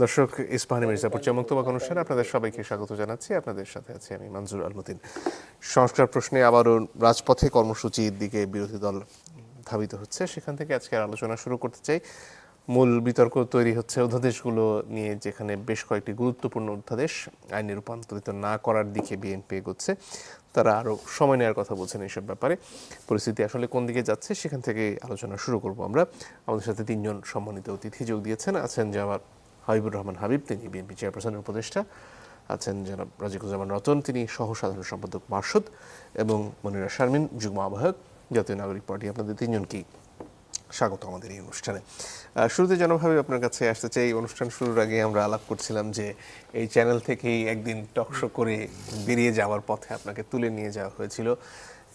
দর্শক, ইস্পাহানি মির্জাপুর চমকতবাক অনুষ্ঠানে আপনাদের সবাইকে স্বাগত জানাচ্ছি। আপনাদের সাথে আছি আমি মনজুর আলমুদ্দিন। সংস্কার প্রশ্নে আবারও রাজপথে কর্মসূচির দিকে বিরোধী দল ধাবিত হচ্ছে, সেখান থেকে আজকে আলোচনা শুরু করতে চাই। মূল বিতর্ক তৈরি হচ্ছে অধ্যাদেশগুলো নিয়ে, যেখানে বেশ কয়েকটি গুরুত্বপূর্ণ অধ্যাদেশ আইনে রূপান্তরিত না করার দিকে বিএনপি এগোচ্ছে। তারা আরও সময় নেওয়ার কথা বলছেন এইসব ব্যাপারে। পরিস্থিতি আসলে কোন দিকে যাচ্ছে সেখান থেকে আলোচনা শুরু করব আমরা। আমাদের সাথে তিনজন সম্মানিত অতিথি যোগ দিয়েছেন। আছেন জনাব হাবিবুর রহমান হাবিব, তিনি বিএনপি চেয়ারপারসনের উপদেষ্টা। আছেন জনাব রাজিকুজ্জামান রতন, তিনি সহ সাধারণ সম্পাদক মার্শদ, এবং মনিরা শারমিন, যুগ্ম আহ্বায়ক, জাতীয় নাগরিক পার্টি। আপনাদের তিনজনকেই স্বাগত আমাদের এই অনুষ্ঠানে। শুরুতে জনভাবে আপনার কাছে আসতে চাই। অনুষ্ঠান শুরুর আগে আমরা আলাপ করছিলাম যে এই চ্যানেল থেকেই একদিন টকশো করে বেরিয়ে যাওয়ার পথে আপনাকে তুলে নিয়ে যাওয়া হয়েছিল,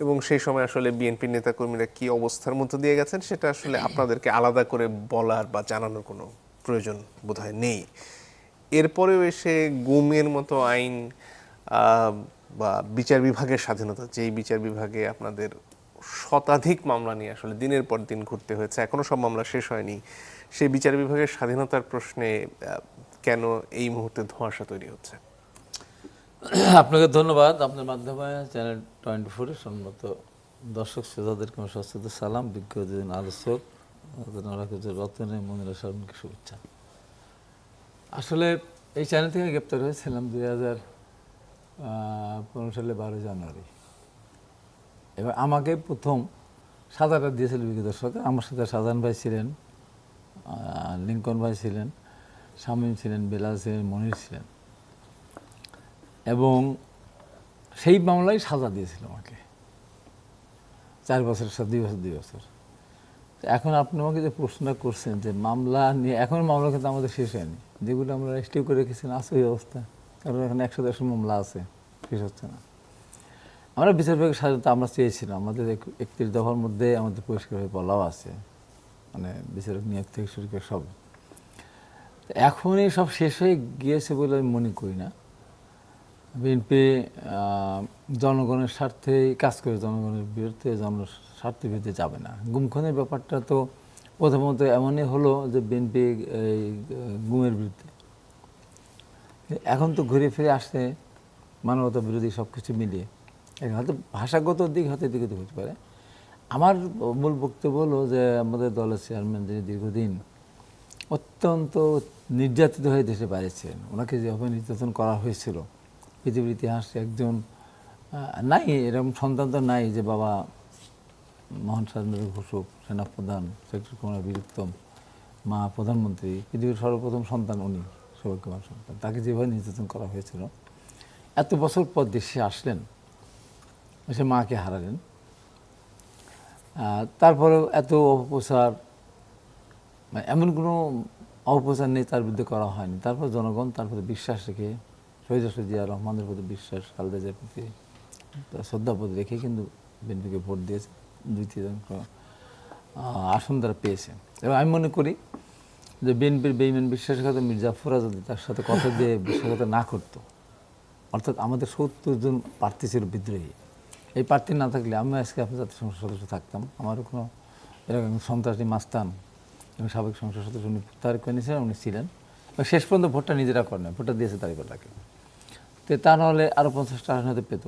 এবং সেই সময় আসলে বিএনপির নেতাকর্মীরা কি অবস্থার মধ্যে দিয়ে গেছেন সেটা আসলে আপনাদেরকে আলাদা করে বলার বা জানানোর কোনো প্রয়োজন বোধহয় নেই। এরপরেও এসে গুমের মতো আইন বা বিচার বিভাগের স্বাধীনতা, যেই বিচার বিভাগে আপনাদের শতাধিক মামলা নিয়ে আসলে দিনের পর দিন ঘুরতে হয়েছে, এখনও সব মামলা শেষ হয়নি, সেই বিচার বিভাগের স্বাধীনতার প্রশ্নে কেন এই মুহূর্তে ধোঁয়াশা তৈরি হচ্ছে? আপনাকে ধন্যবাদ। আপনার মাধ্যমে চ্যানেল 24-এর সম্মত দর্শক শ্রোতাদেরকে আমার সশ্রদ্ধ সালাম। বিজ্ঞ দুজন আলোচক রতনে, মনিরা শারমিনকে শুভেচ্ছা। আসলে এই চ্যানেল থেকে গ্রেপ্তার হয়েছিলাম 2015 সালে 12 জানুয়ারি। এবার আমাকে প্রথম সাজাটা দিয়েছিল বিগত সরকার। আমার সাথে সাজান ভাই ছিলেন, লিঙ্কন ভাই ছিলেন, শামীম ছিলেন, বেলাল ছিলেন, মনির ছিলেন, এবং সেই মামলায় সাজা দিয়েছিল আমাকে 4 বছরের সাথে 2 বছর। এখন আপনি আমাকে যে প্রশ্নটা করছেন যে মামলা নিয়ে, এখন মামলা কিন্তু আমাদের শেষ হয়নি। যেগুলো আমরা রেজিস্ট্রি করে রেখেছেন আছে ওই অবস্থা, কারণ এখন 110 মামলা আছে, শেষ হচ্ছে না। আমরা বিচার বিভাগের স্বাধীনতা আমরা চেয়েছিলাম, আমাদের 31 দফার মধ্যে আমাদের পরিষ্কারভাবে বলাও আছে, মানে বিচারক নিয়োগ থেকে শুরু করে সব। এখনই সব শেষ হয়ে গিয়েছে বলে আমি মনে করি না। বিএনপি জনগণের স্বার্থেই কাজ করে, জনগণের বিরুদ্ধে, জনস্বার্থের বিরুদ্ধে যাবে না। গুমখুনের ব্যাপারটা তো প্রথমত এমনই হলো যে বিএনপি এই গুমের বিরুদ্ধে, এখন তো ঘুরে ফিরে আসছে মানবতা বিরোধী সব কিছু মিলিয়ে। হয়তো ভাষাগত দিক হয়তো এদিকে হতে পারে। আমার মূল বক্তব্য হলো যে আমাদের দলের চেয়ারম্যান, যিনি দীর্ঘদিন অত্যন্ত নির্যাতিত হয়ে দেশে বাইরেছেন, ওনাকে যেভাবে নির্যাতন করা হয়েছিল, পৃথিবীর ইতিহাসে একজন নাই এরকম সন্তান তো নাই যে বাবা মহান স্বাধীনতা ঘোষক, সেনাপ্রধান, সেক্রেটারি কমান্ডার বীর উত্তম, মা প্রধানমন্ত্রী, পৃথিবীর সর্বপ্রথম সন্তান উনি, সৌভাগ্যবান সন্তান, তাকে যেভাবে নির্যাতন করা হয়েছিল। এত বছর পর দেশে আসলেন, সে মাকে হারালেন, তারপরেও এত অপপ্রচার, এমন কোনো অপপ্রচার নেই তার বিরুদ্ধে করা হয়নি। তারপর জনগণ তার প্রতি বিশ্বাস রেখে, শহীদ জিয়া রহমানের প্রতি বিশ্বাস, খালেদা জিয়ার প্রতি শ্রদ্ধাবোধ রেখে কিন্তু বিএনপিকে ভোট দিয়েছে। 2-3 আসন তারা পেয়েছে। এবং আমি মনে করি যে বিএনপির বেঈমান বিশ্বাসঘাতক মির্জাফররা যদি তার সাথে কথা দিয়ে বিশ্বাসঘাতক না করতো, অর্থাৎ আমাদের 70 জন প্রার্থী ছিল বিদ্রোহী, এই প্রার্থী না থাকলে আমি আজকে আপনার জাতীয় সংসদ সদস্য থাকতাম। আমারও কোনো এরকম সন্ত্রাসী মাস্তান এবং সাবেক সংসদ সদস্য উনি প্রত্যাহার করে নিয়েছিলেন, উনি ছিলেন। শেষ পর্যন্ত ভোটটা নিজেরা করেন, ভোটটা দিয়েছে তারিখটাকে। তো তা নাহলে আরও 50টা আসন হতে পেত।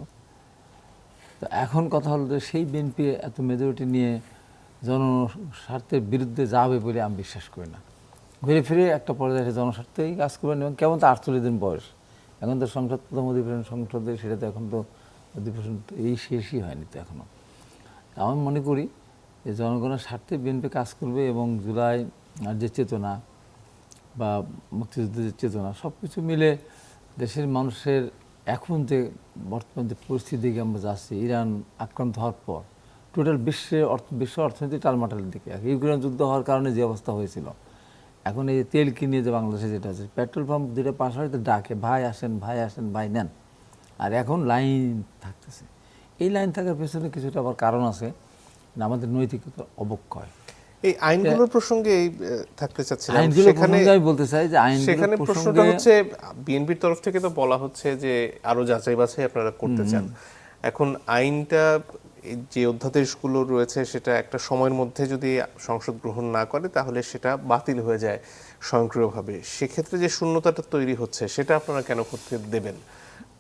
তো এখন কথা হলো যে সেই বিএনপি এত মেজরিটি নিয়ে জনস্বার্থের বিরুদ্ধে যাবে বলে আমি বিশ্বাস করি না। ঘুরে ফিরে একটা পর্যায়ে জনস্বার্থেই কাজ করবেন। এবং কেমন তো 48 দিন বয়স, এখন তো সংসদ, প্রথম অধিবেশন সংসদে, সেটা তো এখন তো অধিবেশন এই শেষই হয়নি তো এখনও। আমি মনে করি যে জনগণের স্বার্থে বিএনপি কাজ করবে, এবং জুলাই আর যে চেতনা বা মুক্তিযুদ্ধের যে চেতনা, সব কিছু মিলে দেশের মানুষের এখন যে বর্তমান যে পরিস্থিতির দিকে আমরা যাচ্ছি, ইরান আক্রান্ত হওয়ার পর টোটাল বিশ্ব অর্থনীতি টালমাটালের দিকে, ইউক্রেন যুদ্ধ হওয়ার কারণে যে অবস্থা হয়েছিল, এখন এই তেল কিনে যে বাংলাদেশে যেটা আছে, পেট্রোল পাম্প 2টা পাশাপাশি ডাকে, ভাই আসেন, ভাই আসেন, ভাই নেন, আর এখন লাইন থাকতেছে। এই লাইন থাকার পেছনে কিছুটা আবার কারণ আছে, আমাদের নৈতিকতার অবক্ষয়। এই আইনগুলোর প্রসঙ্গে থাকতে চাচ্ছিলাম। আমি বলতে চাই যে সেখানে প্রশ্নটা হচ্ছে, বিএনপির তরফ থেকে তো বলা হচ্ছে যে আরো যাচাই বাছাই আপনারা করতে চান। এখন আইনটা এই যে অধ্যাদেশগুলো রয়েছে সেটা একটা সময়ের মধ্যে যদি সংসদ গ্রহণ না করে তাহলে সেটা বাতিল হয়ে যায় স্বয়ংক্রিয়ভাবে। সেক্ষেত্রে যে শূন্যতাটা তৈরি হচ্ছে সেটা আপনারা কেন করতে দেবেন?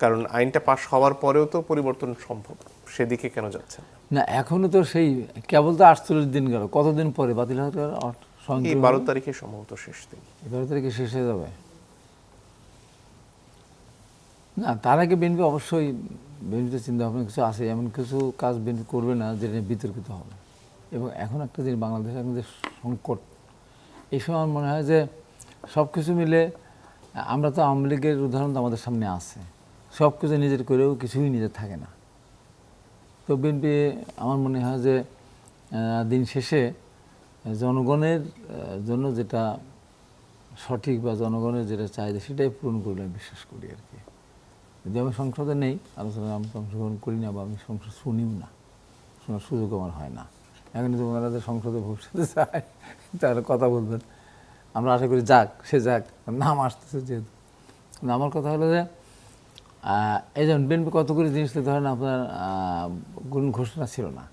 কারণ আইনটা পাশ হওয়ার পরেও তো পরিবর্তন সম্ভব, সেদিকে কেন যাচ্ছেন? না, এখনো তো সেই কেবল তো 48 দিন গেল, কতদিন পরে বাতিল হতে এই স্বয়ংক্রিয় 12 তারিখে সম্ভবত শেষ দিন। 12 তারিখে শেষ হয়ে যাবে? না, তার আগে বিএনপি অবশ্যই, বিএনপিতে চিন্তা ভাবনা কিছু আছে, এমন কিছু কাজ বিএনপি করবে না যেটা নিয়ে বিতর্কিত হবে। এবং এখন একটা জিনিস, বাংলাদেশের এখন যে সংকট, এই সময় আমার মনে হয় যে সব কিছু মিলে, আমরা তো আওয়ামী লীগের উদাহরণ তো আমাদের সামনে আছে, সব কিছু নিজের করেও কিছুই নিজের থাকে না। তো বিএনপি আমার মনে হয় যে দিন শেষে জনগণের জন্য যেটা সঠিক বা জনগণের যেটা চাহিদা সেটাই পূরণ করলে আমি বিশ্বাস করি আর কি। যদি আমি সংসদে নেই, আলোচনায় আমি অংশগ্রহণ করি না বা আমি সংসদ শুনিও না, শোনার সুযোগ আমার হয় না। এখন যদি ওনারা যে সংসদে ভবিষ্যতে চায় তাহলে কথা বলবেন, আমরা আশা করি যাক, সে যাক, নাম আসতেছে যেহেতু। আমার কথা হলো যে এই যেমন বিএনপি কতগুলি জিনিস তো ধরেন আপনার কোনো ঘোষণা ছিল না,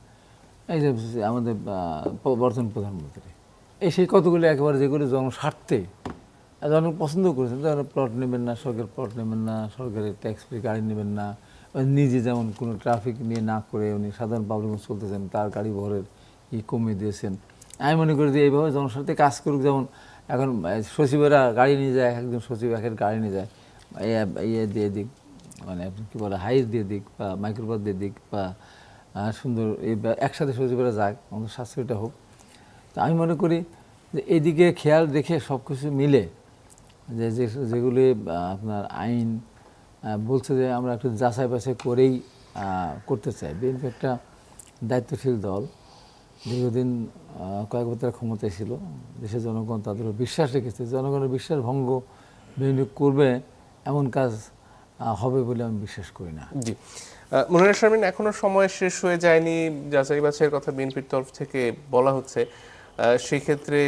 এই যে আমাদের বর্তমান প্রধানমন্ত্রী এই সেই কতগুলি একেবারে যেগুলি জনস্বার্থে জনগণ পছন্দ করেছেন, ধরেন প্লট নেবেন না, সরকারের প্লট নেবেন না, সরকারের ট্যাক্স ফ্রি গাড়ি নেবেন না, নিজে যেমন কোনো ট্রাফিক নিয়ে না করে উনি সাধারণ পাবলিক চলতেছেন, তার গাড়ি ভরের কমিয়ে দিয়েছেন। আমি মনে করি যে এইভাবে জনস্বার্থে কাজ করুক। যেমন এখন সচিবেরা গাড়ি নিয়ে যায়, একজন সচিব একের গাড়ি নিয়ে যায়, ইয়ে দিয়ে দিক, মানে আপনি কী বলে, হাইস দিয়ে দিক বা মাইক্রোবাস দিয়ে দিক বা সুন্দর একসাথে সচিবেরা যাক, আমাদের স্বাস্থ্যটা হোক। তো আমি মনে করি যে এইদিকে খেয়াল রেখে সব কিছু মিলে যেগুলি আপনার আইন বলছে যে আমরা একটু যাচাই বাছাই করেই করতে চাই। বিএনপি একটা দায়িত্বশীল দল, দীর্ঘদিন কয়েক বছর ক্ষমতায় ছিল, দেশের জনগণ তাদের বিশ্বাস রেখেছে, জনগণের বিশ্বাস ভঙ্গ বিএনপি করবে এমন কাজ হবে বলে আমি বিশ্বাস করি না। জি, মনিরা শারমিন, এখনো সময় শেষ হয়ে যায়নি, যাচাই বাছাইয়ের কথা বিএনপির তরফ থেকে বলা হচ্ছে। সেই ক্ষেত্রে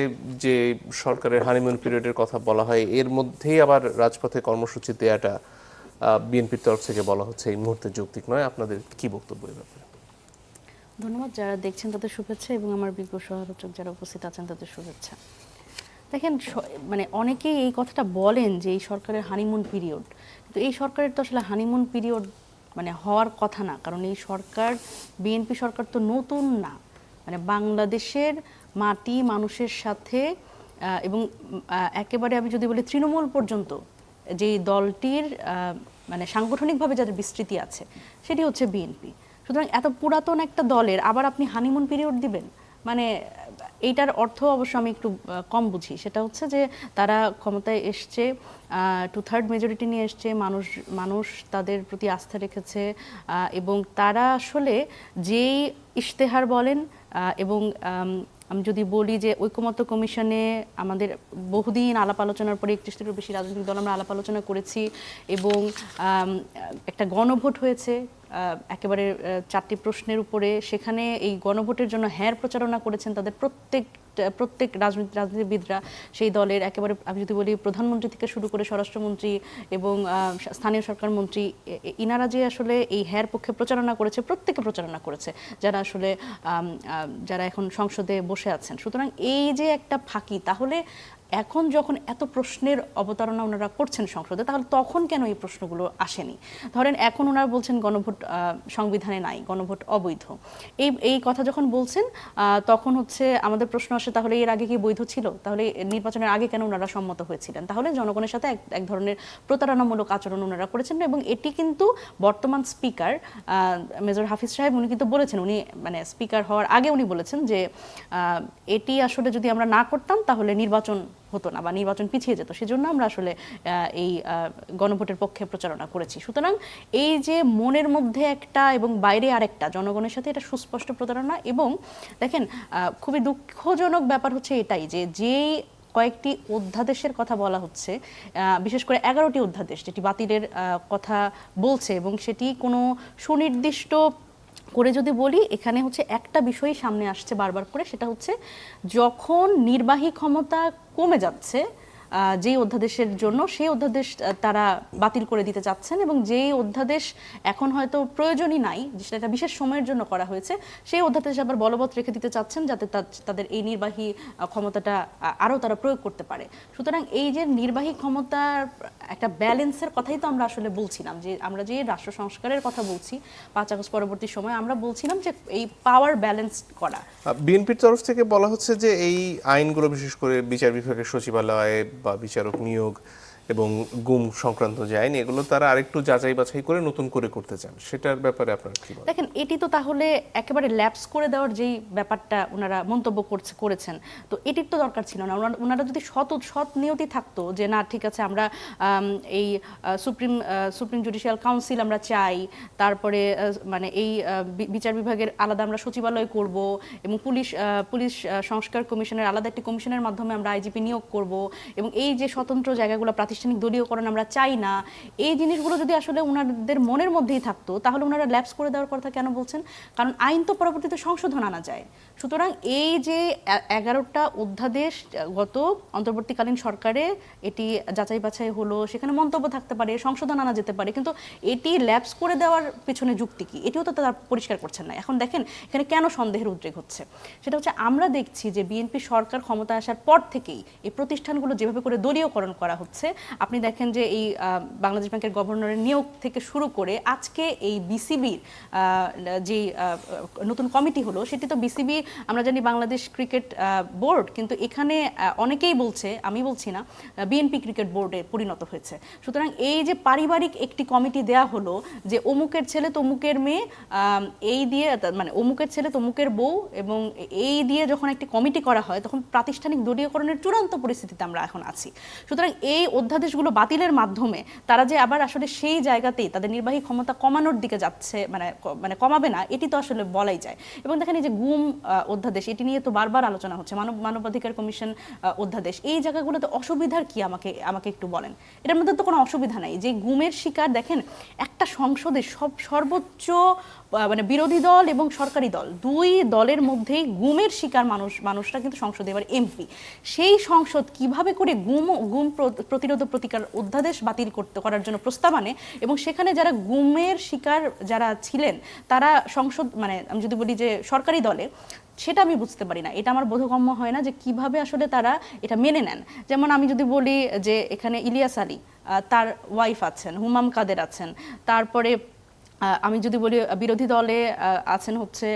যে সরকারের হানিমুন পিরিয়ডের কথা বলা হয়, এর মধ্যেই আবার রাজপথে কর্মসূচি দেওয়াটা বিএনপির তরফ থেকে বলা হচ্ছে এই মুহূর্তে যৌক্তিক নয়। আপনাদের কি বক্তব্য এই ব্যাপারে? ধন্যবাদ। যারা দেখছেন তাদের শুভেচ্ছা এবং আমার বিজ্ঞ সহালোচক যারা উপস্থিত আছেন তাদের শুভেচ্ছা। দেখেন, মানে অনেকেই এই কথাটা বলেন যে এই সরকারের হানিমুন পিরিয়ড, কিন্তু এই সরকারের তো আসলে হানিমুন পিরিয়ড মানে হওয়ার কথা না। কারণ এই সরকার, বিএনপি সরকার তো নতুন না, মানে বাংলাদেশের মাটি মানুষের সাথে এবং একেবারে আমি যদি বলি তৃণমূল পর্যন্ত যেই দলটির মানে সাংগঠনিকভাবে যাদের বিস্তৃতি আছে সেটি হচ্ছে বিএনপি। সুতরাং এত পুরাতন একটা দলের আবার আপনি হানিমুন পিরিয়ড দিবেন, মানে এইটার অর্থ অবশ্য আমি একটু কম বুঝি। সেটা হচ্ছে যে তারা ক্ষমতায় এসছে, 2/3 মেজরিটি নিয়ে এসছে, মানুষ তাদের প্রতি আস্থা রেখেছে, এবং তারা আসলে যেই ইশতেহার বলেন এবং আমি যদি বলি যে ঐকমত্য কমিশনে আমাদের বহুদিন আলাপ আলোচনার পরে 31টিরও বেশি রাজনৈতিক দল আমরা আলাপ আলোচনা করেছি এবং একটা গণভোট হয়েছে একেবারে 4টি প্রশ্নের উপরে। সেখানে এই গণভোটের জন্য প্রচারণা করেছেন তাদের প্রত্যেক রাজনীতিবিদরা সেই দলের, একেবারে আমি যদি বলি প্রধানমন্ত্রী থেকে শুরু করে স্বরাষ্ট্রমন্ত্রী এবং স্থানীয় সরকার মন্ত্রী, ইনারা যে আসলে এই পক্ষে প্রচারণা করেছে, প্রত্যেকে প্রচারণা করেছে যারা আসলে যারা এখন সংসদে বসে আছেন। সুতরাং এই যে একটা ফাঁকি, তাহলে এখন যখন এত প্রশ্নের অবতারণা ওনারা করছেন সংসদে, তাহলে তখন কেন এই প্রশ্নগুলো আসেনি? ধরেন এখন ওনারা বলছেন গণভোট সংবিধানে নাই, গণভোট অবৈধ, এই কথা যখন বলছেন তখন হচ্ছে আমাদের প্রশ্ন আসে, তাহলে এর আগে কি বৈধ ছিল? তাহলে নির্বাচনের আগে কেন ওনারা সম্মত হয়েছিলেন? তাহলে জনগণের সাথে এক ধরনের প্রতারণামূলক আচরণ ওনারা করেছেন। এবং এটি কিন্তু বর্তমান স্পিকার মেজর হাফিজ সাহেব উনি কিন্তু বলেছেন, উনি মানে স্পিকার হওয়ার আগে উনি বলেছেন যে এটি আসলে যদি আমরা না করতাম তাহলে নির্বাচন হতো না বা নির্বাচন পিছিয়ে যেত, সেজন্য আমরা আসলে এই গণভোটের পক্ষে প্রচারণা করেছি। সুতরাং এই যে মনের মধ্যে একটা এবং বাইরে আরেকটা, জনগণের সাথে এটা সুস্পষ্ট প্রতারণা। এবং দেখেন, খুবই দুঃখজনক ব্যাপার হচ্ছে এটাই যে যেই কয়েকটি অধ্যাদেশের কথা বলা হচ্ছে, বিশেষ করে 11টি অধ্যাদেশ যেটি বাতিলের কথা বলছে, এবং সেটি কোনো সুনির্দিষ্ট করে যদি বলি, এখানে হচ্ছে একটা বিষয় সামনে আসছে বারবার করে, সেটা হচ্ছে যখন নির্বাহী ক্ষমতা কমে যাচ্ছে যেই অধ্যাদেশের জন্য সেই অধ্যাদেশ তারা বাতিল করে দিতে চাচ্ছেন, এবং যেই অধ্যাদেশ এখন হয়তো প্রয়োজনই নাই, সেটা বিশেষ সময়ের জন্য করা হয়েছে, সেই অধ্যাদেশ আবার বলবৎ রেখে দিতে চাচ্ছেন যাতে তাদের এই নির্বাহী ক্ষমতাটা আরও তারা প্রয়োগ করতে পারে। সুতরাং এই যে নির্বাহী ক্ষমতার একটা ব্যালেন্সের কথাই তো আমরা আসলে বলছিলাম, যে আমরা যে রাষ্ট্র সংস্কারের কথা বলছি 5 আগস্ট পরবর্তী সময়, আমরা বলছিলাম যে এই পাওয়ার ব্যালেন্স করা। বিএনপির তরফ থেকে বলা হচ্ছে যে এই আইনগুলো বিশেষ করে বিচার বিভাগের সচিবালয়ে বা বিচারক নিয়োগ এবং গুম সংক্রান্ত যে আইন, এগুলো তারা আরেকটু যাচাই বাছাই করে নতুন করে করতে চান, সেটার ব্যাপারে আপনার কি বলেন? দেখেন, এটি তো তাহলে একেবারে ল্যাপস করে দেওয়ার যেই ব্যাপারটা ওনারা মন্তব্য করেছেন, তো এটির তো দরকার ছিল না। ওনারা যদি সৎ নিয়তি থাকতো যে না ঠিক আছে, আমরা এই সুপ্রিম জুডিশিয়াল কাউন্সিল আমরা চাই, তারপরে মানে এই বিচার বিভাগের আলাদা আমরা সচিবালয় করব, এবং পুলিশ সংস্কার কমিশনের আলাদা একটি কমিশনের মাধ্যমে আমরা আইজিপি নিয়োগ করব, এবং এই যে স্বতন্ত্র জায়গাগুলো প্রাতিষ্ঠানিক দলীয়করণ আমরা চাই না, এই জিনিসগুলো যদি আসলে ওনাদের মনের মধ্যেই থাকতো তাহলে ওনারা ল্যাপস করে দেওয়ার কথা কেন বলছেন? কারণ আইন তো পরবর্তীতে সংশোধন আনা যায়। সুতরাং এই যে 11টা অধ্যাদেশ গত অন্তর্বর্তীকালীন সরকারে এটি যাচাই বাছাই হলো, সেখানে মন্তব্য থাকতে পারে, সংশোধন আনা যেতে পারে, কিন্তু এটি ল্যাপস করে দেওয়ার পেছনে যুক্তি কি, এটিও তো তারা পরিষ্কার করছেন না। এখন দেখেন এখানে কেন সন্দেহের উদ্রেক হচ্ছে, সেটা হচ্ছে আমরা দেখছি যে বিএনপি সরকার ক্ষমতায় আসার পর থেকেই এই প্রতিষ্ঠানগুলো যেভাবে করে দলীয়করণ করা হচ্ছে, আপনি দেখেন যে এই বাংলাদেশ ব্যাংকের গভর্নরের নিয়োগ থেকে শুরু করে আজকে এই বিসিবির যে নতুন কমিটি হলো, সেটি তো বিসিবি আমরা জানি বাংলাদেশ ক্রিকেট বোর্ড, কিন্তু এখানে অনেকেই বলছে, আমি বলছি না, বিএনপি ক্রিকেট বোর্ডে পরিণত হয়েছে। সুতরাং এই যে পারিবারিক একটি কমিটি দেয়া হলো যে অমুকের ছেলে তমুকের মেয়ে, এই দিয়ে মানে অমুকের ছেলে তমুকের বউ, এবং এই দিয়ে যখন একটি কমিটি করা হয় তখন প্রাতিষ্ঠানিক দলীয়করণের চূড়ান্ত পরিস্থিতিতে আমরা এখন আছি। সুতরাং এই অধ্যাদেশগুলো বাতিলের মাধ্যমে তারা যে আবার আসলে সেই জায়গাতেই তাদের নির্বাহী ক্ষমতা কমানোর দিকে যাচ্ছে, মানে কমাবে না, এটি তো আসলে বলাই যায়। এবং দেখেন এই যে গুম অধ্যাদেশ, এটি নিয়ে তো বারবার আলোচনা হচ্ছে, মানবাধিকার কমিশন অধ্যাদেশ, এই জায়গাগুলোতে অসুবিধার কি আমাকে একটু বলেন। এটার মধ্যে তো কোনো অসুবিধা নাই যে গুমের শিকার, দেখেন একটা সংসদে সর্বোচ্চ মানে বিরোধী দল এবং সরকারি দল, দুই দলের মধ্যেই গুমের শিকার মানুষরা কিন্তু সংসদে এবার এমপি। সেই সংসদ কিভাবে করে গুম প্রতিরোধ প্রতিকার অধ্যাদেশ বাতিল করার জন্য প্রস্তাব আনে, এবং সেখানে যারা গুমের শিকার যারা ছিলেন তারা সংসদ, মানে আমি যদি বলি যে সরকারি দলে, সেটা আমি বুঝতে পারি না, এটা আমার বোধগম্য হয় না যে কিভাবে আসলে তারা এটা মেনে নেন। যেমন আমি যদি বলি যে এখানে ইলিয়াস আলী, তার ওয়াইফ আছেন, হুমাম কাদের আছেন, তারপরে আমি যদি বলি বিরোধী দলে আছেন হচ্ছে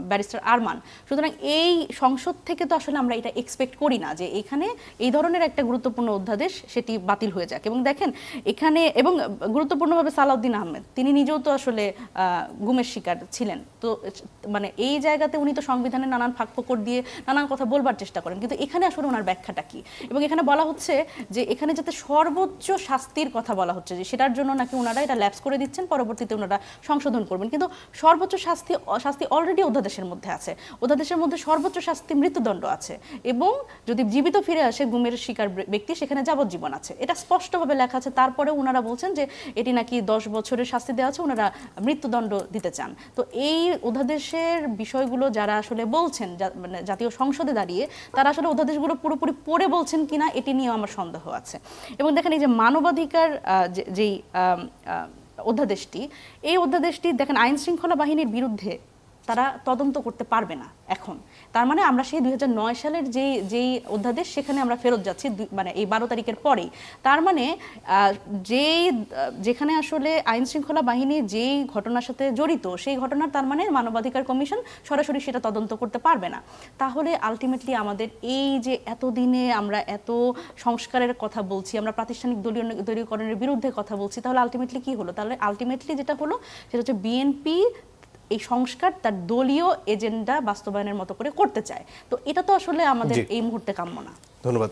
ব্যারিস্টার আরমান। সুতরাং এই সংসদ থেকে তো আসলে আমরা এটা এক্সপেক্ট করি না যে এখানে এই ধরনের একটা গুরুত্বপূর্ণ অধ্যাদেশ সেটি বাতিল হয়ে যাক। এবং দেখেন এখানে, এবং গুরুত্বপূর্ণভাবে সালাউদ্দিন আহমেদ, তিনি নিজেও তো আসলে গুমের শিকার ছিলেন, তো মানে এই জায়গাতে উনি তো সংবিধানের নানান ফাঁকফোকর দিয়ে নানান কথা বলবার চেষ্টা করেন, কিন্তু এখানে আসলে ওনার ব্যাখ্যাটা কি? এবং এখানে বলা হচ্ছে যে এখানে যাতে সর্বোচ্চ শাস্তির কথা বলা হচ্ছে, যে সেটার জন্য নাকি ওনারা এটা ল্যাপস করে দিচ্ছেন, পরবর্তীতে ওনারা সংশোধন করবেন, কিন্তু সর্বোচ্চ শাস্তি অলরেডি অধ্যাদেশের মধ্যে আছে। অধ্যাদেশের মধ্যে সর্বোচ্চ শাস্তি মৃত্যুদণ্ড আছে, এবং যদি জীবিত ফিরে আসে গুমের শিকার ব্যক্তি, সেখানে যাবজ্জীবন আছে, এটা স্পষ্টভাবে লেখা আছে। তারপরে ওনারা বলছেন যে এটি নাকি 10 বছরের শাস্তি দেওয়া আছে, ওনারা মৃত্যুদণ্ড দিতে চান। তো এই অধ্যাদেশের বিষয়গুলো যারা আসলে বলছেন, মানে জাতীয় সংসদে দাঁড়িয়ে, তারা আসলে অধ্যাদেশগুলো পুরোপুরি পড়ে বলছেন কিনা এটি নিয়েও আমার সন্দেহ আছে। এবং দেখেন এই যে মানবাধিকার যেই অধ্যাদেশটি, এই অধ্যাদেশটি দেখেন আইন শৃঙ্খলা বাহিনীর বিরুদ্ধে তারা তদন্ত করতে পারবে না এখন। তার মানে আমরা সেই 2009 সালের যেই অধ্যাদেশ, সেখানে আমরা ফেরত যাচ্ছি, মানে এই 12 তারিখের পরেই। তার মানে যেখানে আসলে আইন শৃঙ্খলা বাহিনী যেই ঘটনার সাথে জড়িত, সেই ঘটনার তার মানে মানবাধিকার কমিশন সরাসরি সেটা তদন্ত করতে পারবে না। তাহলে আলটিমেটলি আমাদের এই যে এতদিনে আমরা এত সংস্কারের কথা বলছি, আমরা প্রাতিষ্ঠানিক দলীয়করণের বিরুদ্ধে কথা বলছি, তাহলে আলটিমেটলি কি হলো? তাহলে আলটিমেটলি যেটা হলো সেটা হচ্ছে বিএনপি এই সংস্কার তার দলীয় এজেন্ডা বাস্তবায়নের মতো করে করতে চায়। তো এটা তো আসলে আমাদের এই মুহূর্তে কাম্য না। ধন্যবাদ।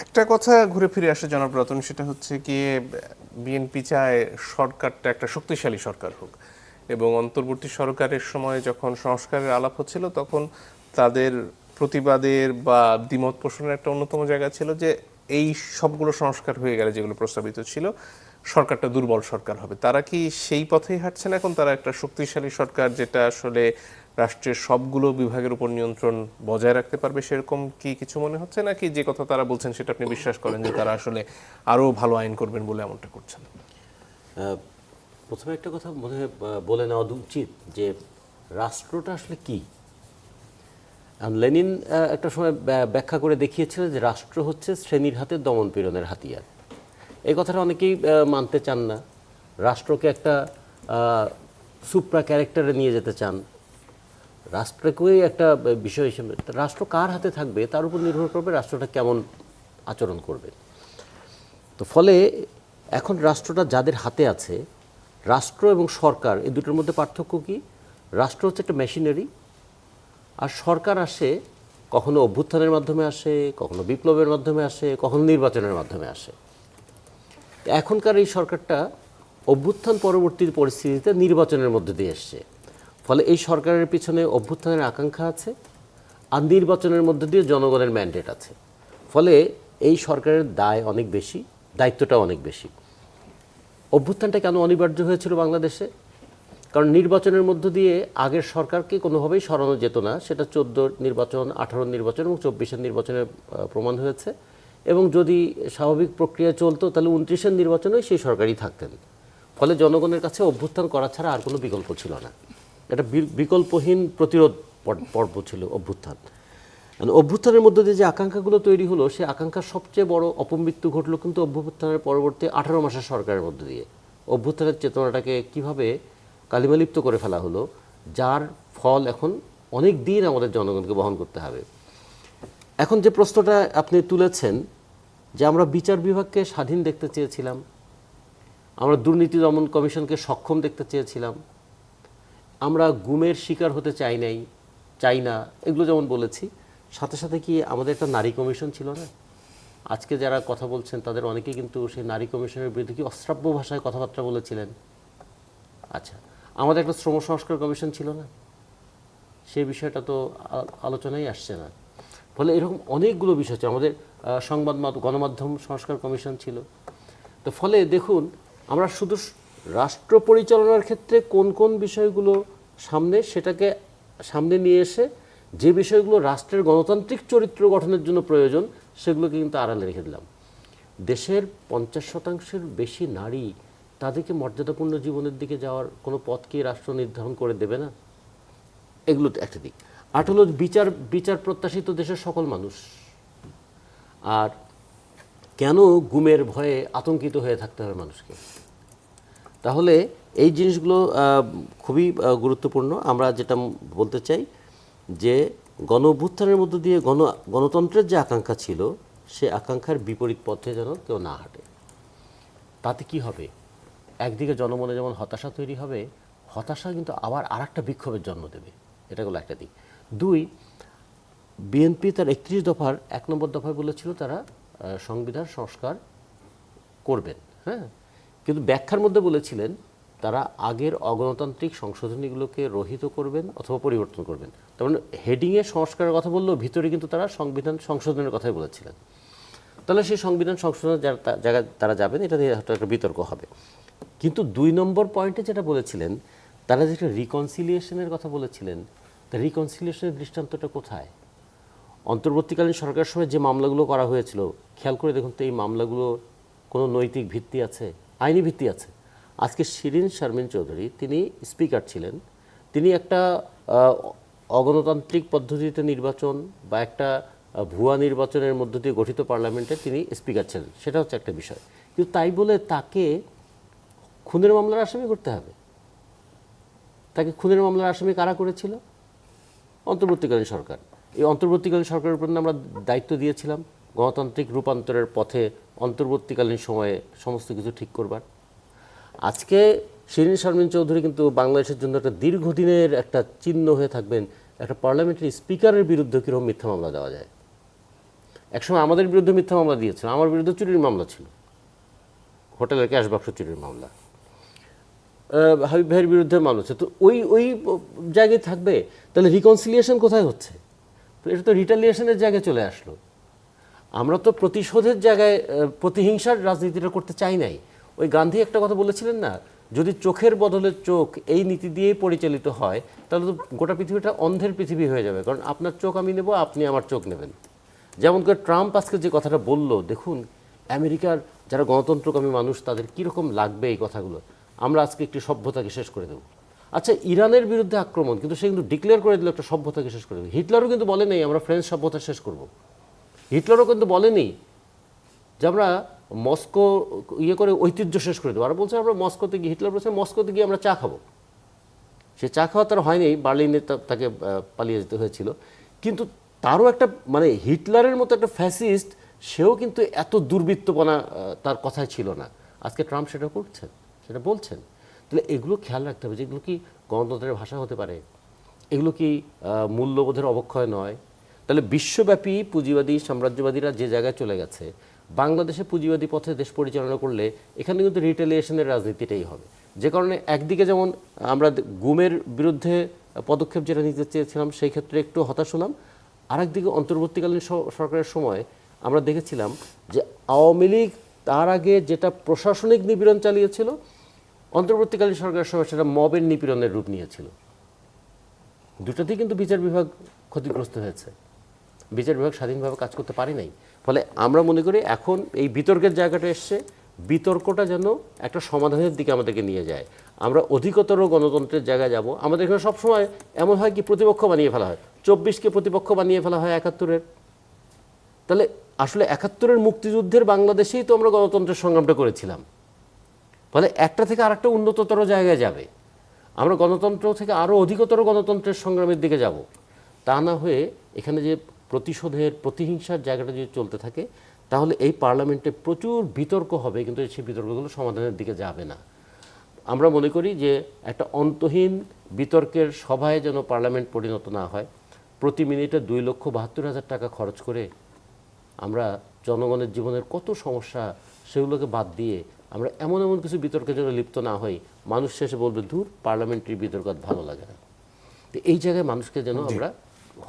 একটা কথা ঘুরে ফিরে আসে জনাব রতন, সেটা হচ্ছে কি বিএনপি চায় সরকারটা একটা শক্তিশালী সরকার হোক, এবং অন্তর্বর্তী সরকারের সময় যখন সংস্কারের আলাপ হচ্ছিল তখন তাদের প্রতিবাদের বা দ্বিমত পোষণের একটা অন্যতম জায়গা ছিল যে এই সবগুলো সংস্কার হয়ে গেলে, যেগুলো প্রস্তাবিত ছিল, সরকারটা দুর্বল সরকার হবে। তারা কি সেই পথেই হাঁটছেন এখন? তারা একটা শক্তিশালী সরকার, যেটা আসলে রাষ্ট্রের সবগুলো বিভাগের উপর নিয়ন্ত্রণ বজায় রাখতে পারবে, সেরকম কি কিছু মনে হচ্ছে, নাকি যে কথা তারা বলছেন সেটা আপনি বিশ্বাস করেন যে তারা আসলে আরো ভালো আইন করবেন বলে এমনটা করছেন? প্রথমে একটা কথা মনে হয় বলে নেওয়া উচিত যে রাষ্ট্রটা আসলে কি। লেনিন একটা সময় ব্যাখ্যা করে দেখিয়েছিল যে রাষ্ট্র হচ্ছে শ্রেণীর হাতে দমন পীড়নের হাতিয়ার। এই কথাটা অনেকেই মানতে চান না, রাষ্ট্রকে একটা সুপ্রা ক্যারেক্টারে নিয়ে যেতে চান, রাষ্ট্রকেই একটা বিষয় হিসেবে। রাষ্ট্র কার হাতে থাকবে তার উপর নির্ভর করবে রাষ্ট্রটা কেমন আচরণ করবে। তো ফলে এখন রাষ্ট্রটা যাদের হাতে আছে, রাষ্ট্র এবং সরকার এই দুটোর মধ্যে পার্থক্য কি? রাষ্ট্র হচ্ছে একটা মেশিনারি, আর সরকার আসে কখনো অভ্যুত্থানের মাধ্যমে আসে, কখনো বিপ্লবের মাধ্যমে আসে, কখনো নির্বাচনের মাধ্যমে আসে। এখনকার এই সরকারটা অভ্যুত্থান পরবর্তী পরিস্থিতিতে নির্বাচনের মধ্যে দিয়ে এসছে। ফলে এই সরকারের পিছনে অভ্যুত্থানের আকাঙ্ক্ষা আছে, আর নির্বাচনের মধ্যে দিয়ে জনগণের ম্যান্ডেট আছে। ফলে এই সরকারের দায় অনেক বেশি, দায়িত্বটাও অনেক বেশি। অভ্যুত্থানটা কেন অনিবার্য হয়েছিল বাংলাদেশে? কারণ নির্বাচনের মধ্য দিয়ে আগের সরকারকে কোনোভাবেই সরানো যেত না। সেটা 14 নির্বাচন, 18 নির্বাচন এবং 24-এর নির্বাচনে প্রমাণ হয়েছে। এবং যদি স্বাভাবিক প্রক্রিয়া চলতো তাহলে 29-এর নির্বাচনে সেই সরকারই থাকতেন। ফলে জনগণের কাছে অভ্যুত্থান করা ছাড়া আর কোনো বিকল্প ছিল না। এটা বিকল্পহীন প্রতিরোধ পর্ব ছিল অভ্যুত্থান। অভ্যুত্থানের মধ্যে দিয়ে যে আকাঙ্ক্ষাগুলো তৈরি হলো, সেই আকাঙ্ক্ষার সবচেয়ে বড় অপমৃত্যু ঘটলো কিন্তু অভ্যুত্থানের পরবর্তী 18 মাসের সরকারের মধ্যে দিয়ে। অভ্যুত্থানের চেতনাটাকে কিভাবে কালিমালিপ্ত করে ফেলা হলো, যার ফল এখন অনেক দিন আমাদের জনগণকে বহন করতে হবে। এখন যে প্রশ্নটা আপনি তুলেছেন যে আমরা বিচার বিভাগকে স্বাধীন দেখতে চেয়েছিলাম, আমরা দুর্নীতি দমন কমিশনকে সক্ষম দেখতে চেয়েছিলাম, আমরা গুমের শিকার হতে চাই না, এগুলো যেমন বলেছি, সাথে সাথে কি আমাদের একটা নারী কমিশন ছিল না? আজকে যারা কথা বলছেন তাদের অনেকেই কিন্তু সেই নারী কমিশনের বিরুদ্ধে কি অশ্রাব্য ভাষায় কথাবার্তা বলেছিলেন। আচ্ছা, আমাদের একটা শ্রম সংস্কার কমিশন ছিল না? সেই বিষয়টা তো আলোচনায় আসছে না। ফলে এরকম অনেকগুলো বিষয় আছে। আমাদের গণমাধ্যম সংস্কার কমিশন ছিল। তো ফলে দেখুন, আমরা শুধু রাষ্ট্র পরিচালনার ক্ষেত্রে কোন কোন বিষয়গুলো সেটাকে সামনে নিয়ে এসে যে বিষয়গুলো রাষ্ট্রের গণতান্ত্রিক চরিত্র গঠনের জন্য প্রয়োজন সেগুলোকে কিন্তু আড়ালে রেখে দিলাম। দেশের 50% বেশি নারী, তাদেরকে মর্যাদাপূর্ণ জীবনের দিকে যাওয়ার কোনো পথ কি রাষ্ট্র নির্ধারণ করে দেবে না? এগুলো একটা দিক। আর হলো বিচার প্রত্যাশিত দেশের সকল মানুষ। আর কেন গুমের ভয়ে আতঙ্কিত হয়ে থাকতে হবে মানুষকে? তাহলে এই জিনিসগুলো খুবই গুরুত্বপূর্ণ। আমরা যেটা বলতে চাই যে গণ অভ্যুত্থানের মধ্য দিয়ে গণতন্ত্রের যে আকাঙ্ক্ষা ছিল, সে আকাঙ্ক্ষার বিপরীত পথে যেন কেউ না হাঁটে। তাতে কি হবে? একদিকে জনমনে যেমন হতাশা তৈরি হবে, হতাশা কিন্তু আবার আরেকটা বিক্ষোভের জন্ম দেবে। এটা হলো একটা দিক। 2, বিএনপি তার 31 দফার 1 নম্বর দফায় বলেছিল তারা সংবিধান সংস্কার করবেন, হ্যাঁ, কিন্তু ব্যাখ্যার মধ্যে বলেছিলেন তারা আগের অগণতান্ত্রিক সংশোধনীগুলোকে রহিত করবেন অথবা পরিবর্তন করবেন। তার মানে হেডিংয়ে সংস্কারের কথা বললেও ভিতরে কিন্তু তারা সংবিধান সংশোধনের কথাই বলেছিলেন। তাহলে সেই সংবিধান সংশোধনের জায়গায় তারা যাবেন, এটা নিয়ে হয়তো একটা বিতর্ক হবে। কিন্তু 2 নম্বর পয়েন্টে যেটা বলেছিলেন, তারা যেটা রিকনসিলিয়েশনের কথা বলেছিলেন, তা রিকনসিলিয়েশনের দৃষ্টান্তটা কোথায়? অন্তর্বর্তীকালীন সরকারের সময় যে মামলাগুলো করা হয়েছিল, খেয়াল করে দেখুন তো এই মামলাগুলো কোনো নৈতিক ভিত্তি আছে? আইনি ভিত্তি আছে? আজকে শিরিন শারমিন চৌধুরী, তিনি স্পিকার ছিলেন, তিনি একটা অগণতান্ত্রিক পদ্ধতিতে নির্বাচন বা একটা ভুয়া নির্বাচনের মধ্য দিয়ে গঠিত পার্লামেন্টে তিনি স্পিকার ছিলেন, সেটা হচ্ছে একটা বিষয়। কিন্তু তাই বলে তাকে খুনের মামলার আসামি করতে হবে? তাকে খুনের মামলার আসামি কারা করেছিল? অন্তর্বর্তীকালীন সরকার। এই অন্তর্বর্তীকালীন সরকারের উপর আমরা দায়িত্ব দিয়েছিলাম গণতান্ত্রিক রূপান্তরের পথে অন্তর্বর্তীকালীন সময়ে সমস্ত কিছু ঠিক করবার। আজকে শিরিন শারমিন চৌধুরী কিন্তু বাংলাদেশের জন্য একটা দীর্ঘদিনের একটা চিহ্ন হয়ে থাকবেন। একটা পার্লামেন্টারি স্পিকারের বিরুদ্ধে কীরকম মিথ্যা মামলা দেওয়া যায়। একসময় আমাদের বিরুদ্ধে মিথ্যা মামলা দিয়েছিল, আমার বিরুদ্ধে চুরির মামলা ছিল, হোটেলের ক্যাশ বাক্স চুরির মামলা, হাবিব ভাইয়ের বিরুদ্ধে মামলা ছিল। তো ওই জায়গায় থাকবে, তাহলে রিকনসিলিয়েশন কোথায় হচ্ছে? এটা তো রিটালিয়েশনের জায়গায় চলে আসলো। আমরা তো প্রতিশোধের জায়গায় প্রতিহিংসার রাজনীতিটা করতে চাই নাই। ওই গান্ধী একটা কথা বলেছিলেন না, যদি চোখের বদলে চোখ এই নীতি দিয়েই পরিচালিত হয় তাহলে তো গোটা পৃথিবীটা অন্ধের পৃথিবী হয়ে যাবে, কারণ আপনার চোখ আমি নেব, আপনি আমার চোখ নেবেন। যেমন করে ট্রাম্প আজকে যে কথাটা বলল, দেখুন আমেরিকার যারা গণতন্ত্রকামী মানুষ তাদের কীরকম লাগবে এই কথাগুলো, আমরা আজকে একটি সভ্যতাকে শেষ করে দেবো। আচ্ছা, ইরানের বিরুদ্ধে আক্রমণ, কিন্তু সে কিন্তু ডিক্লেয়ার করে দিল একটা সভ্যতাকে শেষ করে দেবে। হিটলারও কিন্তু বলে নেই আমরা ফ্রেঞ্চ সভ্যতা শেষ করব। হিটলারও কিন্তু বলেনি যে আমরা মস্কো ইয়ে করে ঐতিহ্য শেষ করে দেবো। আর বলছে আমরা মস্কোতে গিয়ে, হিটলার বলছে মস্কোতে গিয়ে আমরা চা খাবো। সে চা খাওয়া তার হয়নি, বার্লিনে তাকে পালিয়ে যেতে হয়েছিল। কিন্তু তারও একটা মানে হিটলারের মতো একটা ফ্যাসিস্ট, সেও কিন্তু এত দুর্বৃত্তপনা তার কথায় ছিল না। আজকে ট্রাম্প সেটা করছেন, সেটা বলছেন। তাহলে এগুলো খেয়াল রাখতে হবে যে এগুলো কি গণতন্ত্রের ভাষা হতে পারে, এগুলো কি মূল্যবোধের অবক্ষয় নয়। তাহলে বিশ্বব্যাপী পুঁজিবাদী সাম্রাজ্যবাদীরা যে জায়গায় চলে গেছে, বাংলাদেশে পুঁজিবাদী পথে দেশ পরিচালনা করলে এখানে কিন্তু রিটেলিয়েশনের রাজনীতিটাই হবে। যে কারণে একদিকে যেমন আমরা গুমের বিরুদ্ধে পদক্ষেপ যেটা নিতে চেয়েছিলাম সেই ক্ষেত্রে একটু হতাশ হলাম, আরেকদিকে অন্তর্বর্তীকালীন সরকারের সময় আমরা দেখেছিলাম যে আওয়ামী লীগ তার আগে যেটা প্রশাসনিক নিপীড়ন চালিয়েছিল, অন্তর্বর্তীকালীন সরকারের সময় সেটা মবের নিপীড়নের রূপ নিয়েছিল। দুটাতেই কিন্তু বিচার বিভাগ ক্ষতিগ্রস্ত হয়েছে, বিচার বিভাগ স্বাধীনভাবে কাজ করতে পারে নাই। ফলে আমরা মনে করি এখন এই বিতর্কের জায়গাটা এসছে, বিতর্কটা যেন একটা সমাধানের দিকে আমাদেরকে নিয়ে যায়, আমরা অধিকতর গণতন্ত্রের জায়গায় যাব। আমাদের এখানে সবসময় এমন হয় কি প্রতিপক্ষ বানিয়ে ফেলা হয়, 24কে প্রতিপক্ষ বানিয়ে ফেলা হয় 71-এর। তাহলে আসলে 71-এর মুক্তিযুদ্ধের বাংলাদেশেই তো আমরা গণতন্ত্রের সংগ্রামটা করেছিলাম। ফলে একটা থেকে আরেকটা উন্নততর জায়গায় যাবে, আমরা গণতন্ত্র থেকে আরও অধিকতর গণতন্ত্রের সংগ্রামের দিকে যাব। তা না হয়ে এখানে যে প্রতিশোধের প্রতিহিংসার জায়গাটা যদি চলতে থাকে তাহলে এই পার্লামেন্টে প্রচুর বিতর্ক হবে, কিন্তু সেই বিতর্কগুলো সমাধানের দিকে যাবে না। আমরা মনে করি যে একটা অন্তহীন বিতর্কের সভায় যেন পার্লামেন্ট পরিণত না হয়। প্রতি মিনিটে 2,72,000 টাকা খরচ করে আমরা জনগণের জীবনের কত সমস্যা সেগুলোকে বাদ দিয়ে আমরা এমন এমন কিছু বিতর্কের জন্য লিপ্ত না হই, মানুষ শেষে বলবে দূর পার্লামেন্টারি বিতর্ক ভালো লাগে না। তো এই জায়গায় মানুষকে যেন আমরা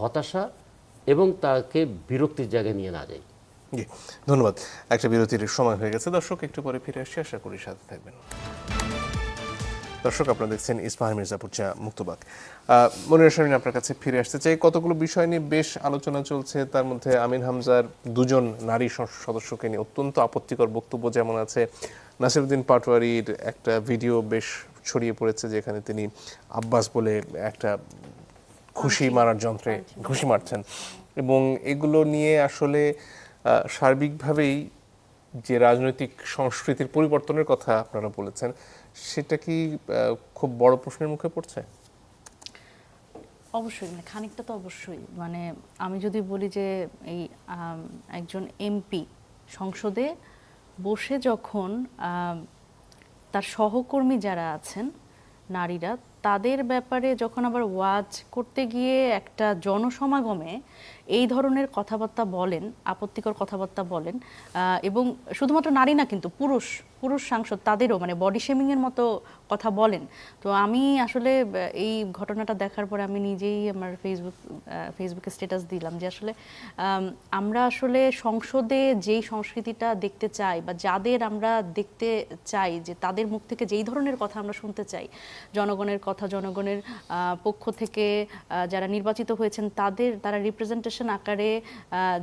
হতাশা এবং তাকে বিরক্তির জায়গায় নিয়ে না যাই। জি, ধন্যবাদ। একটা বিরতির সময় হয়ে গেছে দর্শক, একটু পরে ফিরে আসছি, আশা করি সাথে থাকবেন। দর্শক, আপনারা দেখছেন ইস্পাহানি মির্জাপুর চা মুক্তবাক। মনিরা শারমিন, আপনার কাছে ফিরে আসতে চাই। কতগুলো বিষয় নিয়ে বেশ আলোচনা চলছে, তার মধ্যে আমিন হামজার দুজন নারী সংসদ সদস্যকে নিয়ে অত্যন্ত আপত্তিকর বক্তব্য যেমন আছে, নাসিরউদ্দিন পাটোয়ারির একটা ভিডিও বেশ ছড়িয়ে পড়েছে যেখানে তিনি আব্বাস বলে একটা ঘুষি মারার যন্ত্রে ঘুষি মারছেন, এবং এগুলো নিয়ে আসলে সার্বিকভাবেই যে রাজনৈতিক সংস্কৃতির পরিবর্তনের কথা আপনারা বলেছেন, সেটা কি খুব বড় প্রশ্নের মুখে পড়ছে? অবশ্যই, মানে খানিকটা তো অবশ্যই। মানে আমি যদি বলি যে এই একজন এমপি সংসদে বসে যখন তার সহকর্মী যারা আছেন নারীরা, তাদের ব্যাপারে যখন আবার ওয়াজ করতে গিয়ে একটা জনসমাগমে এই ধরনের কথাবার্তা বলেন, আপত্তিকর কথাবার্তা বলেন, এবং শুধুমাত্র নারী না, কিন্তু পুরুষ সাংসদ তাদেরও মানে বডি শেমিংয়ের মতো কথা বলেন। তো আমি আসলে এই ঘটনাটা দেখার পরে আমি নিজেই আমার ফেসবুকে স্ট্যাটাস দিলাম যে আসলে আমরা আসলে সংসদে যেই সংস্কৃতিটা দেখতে চাই বা যাদের আমরা দেখতে চাই যে তাদের মুখ থেকে যেই ধরনের কথা আমরা শুনতে চাই, জনগণের কথা, জনগণের পক্ষ থেকে যারা নির্বাচিত হয়েছেন তারা রিপ্রেজেন্টেশন আকারে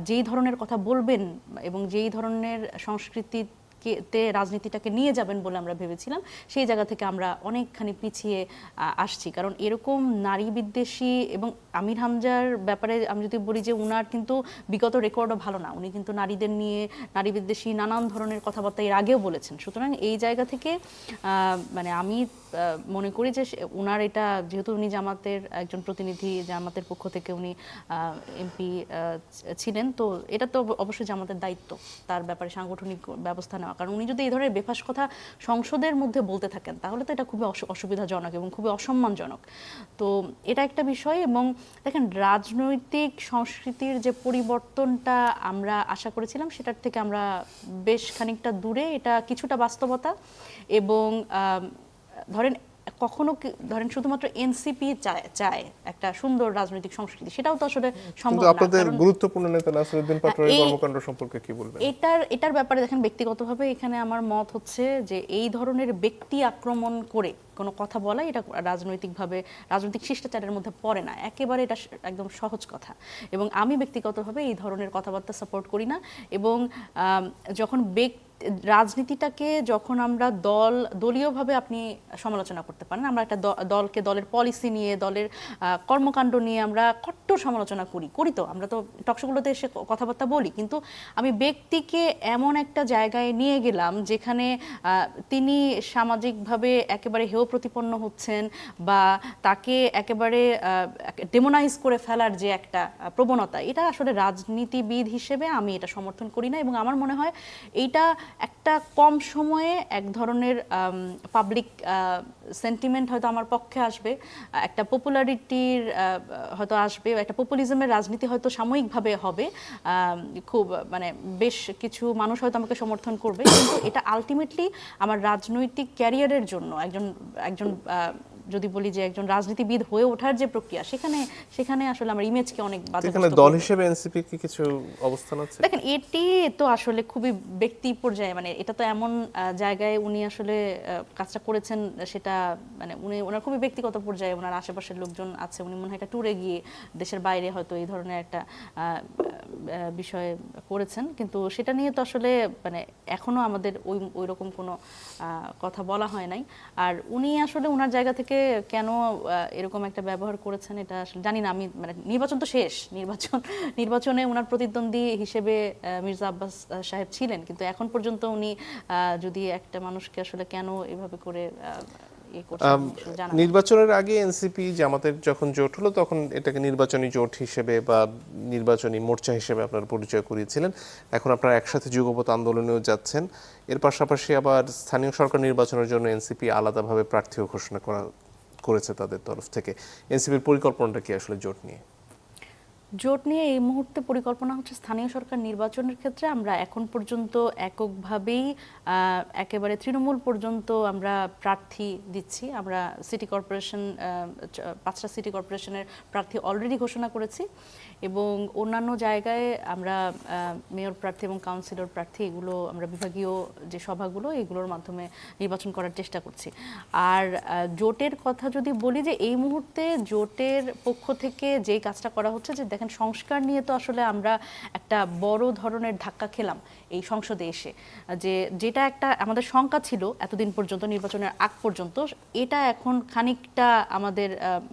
যেই ধরনের কথা বলবেন এবং যেই ধরনের সংস্কৃতিতে রাজনীতিটাকে নিয়ে যাবেন বলে আমরা ভেবেছিলাম, সেই জায়গা থেকে আমরা অনেকখানি পিছিয়ে আসছি। কারণ এরকম নারী বিদ্বেষী, এবং আমির হামজার ব্যাপারে আমি যদি বলি যে উনার কিন্তু বিগত রেকর্ডও ভালো না, উনি কিন্তু নারীদের নিয়ে নারী বিদ্বেষী নানান ধরনের কথাবার্তা এর আগেও বলেছেন। সুতরাং এই জায়গা থেকে মানে আমি মনে করি যে উনার এটা, যেহেতু উনি জামাতের একজন প্রতিনিধি, জামাতের পক্ষ থেকে উনি এমপি ছিলেন, তো এটা তো অবশ্যই জামাতের দায়িত্ব তার ব্যাপারে সাংগঠনিক ব্যবস্থা নেওয়া। কারণ উনি যদি এই ধরনের বেফাস কথা সংসদের মধ্যে বলতে থাকেন তাহলে তো এটা খুবই অসুবিধাজনক এবং খুবই অসম্মানজনক। তো এটা একটা বিষয়। এবং দেখেন, রাজনৈতিক সংস্কৃতির যে পরিবর্তনটা আমরা আশা করেছিলাম সেটার থেকে আমরা বেশ খানিকটা দূরে, এটা কিছুটা বাস্তবতা। এবং ধরেন কখনো ধরেন শুধুমাত্র এনসিপি চায় একটা সুন্দর রাজনৈতিক সংস্কৃতি, সেটাও তো আসলে সম্ভব কিন্তু না। আপনাদের কারণ গুরুত্বপূর্ণ নেতা নাসিরউদ্দিন পাটোয়ারির এই- কর্মকাণ্ড সম্পর্কে কি বলবেন? এটার ব্যাপারে দেখেন, ব্যক্তিগতভাবে এখানে আমার মত হচ্ছে যে এই ধরনের ব্যক্তি আক্রমণ করে কোনো কথা বলা, এটা রাজনৈতিক শিষ্টাচারের মধ্যে পড়ে না, একেবারে এটা একদম সহজ কথা। এবং আমি ব্যক্তিগতভাবে এই ধরনের কথাবার্তা সাপোর্ট করি না। এবং যখন রাজনীতিটাকে যখন আমরা দলীয়ভাবে আপনি সমালোচনা করতে পারেন, আমরা একটা দলকে, দলের পলিসি নিয়ে, দলের কর্মকাণ্ড নিয়ে আমরা কট্টর সমালোচনা করি তো, আমরা তো টকশোগুলোতে এসে কথাবার্তা বলি, কিন্তু আমি ব্যক্তিকে এমন একটা জায়গায় নিয়ে গেলাম যেখানে তিনি সামাজিকভাবে একেবারে হেয় প্রতিপন্ন হচ্ছেন বা তাকে একেবারে ডেমোনাইজ করে ফেলার যে একটা প্রবণতা, এটা আসলে রাজনীতিবিদ হিসেবে আমি এটা সমর্থন করি না। এবং আমার মনে হয় এইটা একটা কম সময়ে এক ধরনের পাবলিক সেন্টিমেন্ট হয়তো আমার পক্ষে আসবে, একটা পপুলারিটির হয়তো আসবে, একটা পপুলিজমের রাজনীতি হয়তো সাময়িকভাবে হবে, খুব মানে বেশ কিছু মানুষ হয়তো আমাকে সমর্থন করবে, কিন্তু এটা আলটিমেটলি আমার রাজনৈতিক ক্যারিয়ারের জন্য একজন যদি বলি যে একজন রাজনীতিবিদ হয়ে ওঠার যে প্রক্রিয়া, সেখানে আসলে আমার ইমেজকে অনেক এখানে বাধাগ্রস্ত দল করবে। হিসেবে এনসিপি কি কিছু অবস্থান আছে? দেখেন, এটি তো আসলে খুবই ব্যক্তি পর্যায়ে, মানে এটা তো এমন জায়গায় উনি আসলে কাজটা করেছেন, সেটা মানে ওনার খুবই ব্যক্তিগত পর্যায়ে, ওনার আশেপাশের লোকজন আছে, উনি মনে হয় একটা ট্যুরে গিয়ে দেশের বাইরে হয়তো এই ধরনের একটা বিষয় করেছেন, কিন্তু সেটা নিয়ে তো আসলে মানে এখনো আমাদের ওই রকম কোনো কথা বলা হয় নাই। আর উনি আসলে ওনার জায়গা থেকে কেন এরকম একটা ব্যবহার করেছেন এটা আসলে জানি না। আমি মানে নির্বাচন তো শেষ, নির্বাচনে ওনার প্রতিদ্বন্দ্বী হিসেবে মির্জা আব্বাস সাহেব ছিলেন, কিন্তু এখন পর্যন্ত উনি যদি একটা মানুষকে আসলে কেন এভাবে করে নির্বাচনের আগে এনসিপি জামাতের যখন জোট হলো তখন এটাকে নির্বাচনী জোট হিসেবে বা নির্বাচনী মোর্চা হিসেবে আপনার পরিচয় করিয়েছিলেন। এখন আপনারা একসাথে যুগপৎ আন্দোলনেও যাচ্ছেন। এর পাশাপাশি আবার স্থানীয় সরকার নির্বাচনের জন্য এনসিপি আলাদাভাবে প্রার্থীও ঘোষণা করেছে তাদের তরফ থেকে। এনসিপির পরিকল্পনাটা কি আসলে জোট নিয়ে? জোট নিয়ে এই মুহূর্তে পরিকল্পনা হচ্ছে স্থানীয় সরকার নির্বাচনের ক্ষেত্রে আমরা এখন পর্যন্ত এককভাবেই একেবারে তৃণমূল পর্যন্ত আমরা প্রার্থী দিচ্ছি। আমরা সিটি কর্পোরেশন 5টা সিটি কর্পোরেশনের প্রার্থী অলরেডি ঘোষণা করেছি এবং অন্যান্য জায়গায় আমরা মেয়র প্রার্থী এবং কাউন্সিলর প্রার্থী এগুলো আমরা বিভাগীয় যে সভাগুলো এগুলোর মাধ্যমে নির্বাচন করার চেষ্টা করছি। আর জোটের কথা যদি বলি, যে এই মুহূর্তে জোটের পক্ষ থেকে যেই কাজটা করা হচ্ছে, যে দেখেন সংস্কার নিয়ে তো আসলে আমরা একটা বড় ধরনের ধাক্কা খেলাম এই সংসদে এসে, যেটা একটা আমাদের শঙ্কা ছিল এতদিন পর্যন্ত নির্বাচনের আগ পর্যন্ত, এটা এখন খানিকটা আমাদের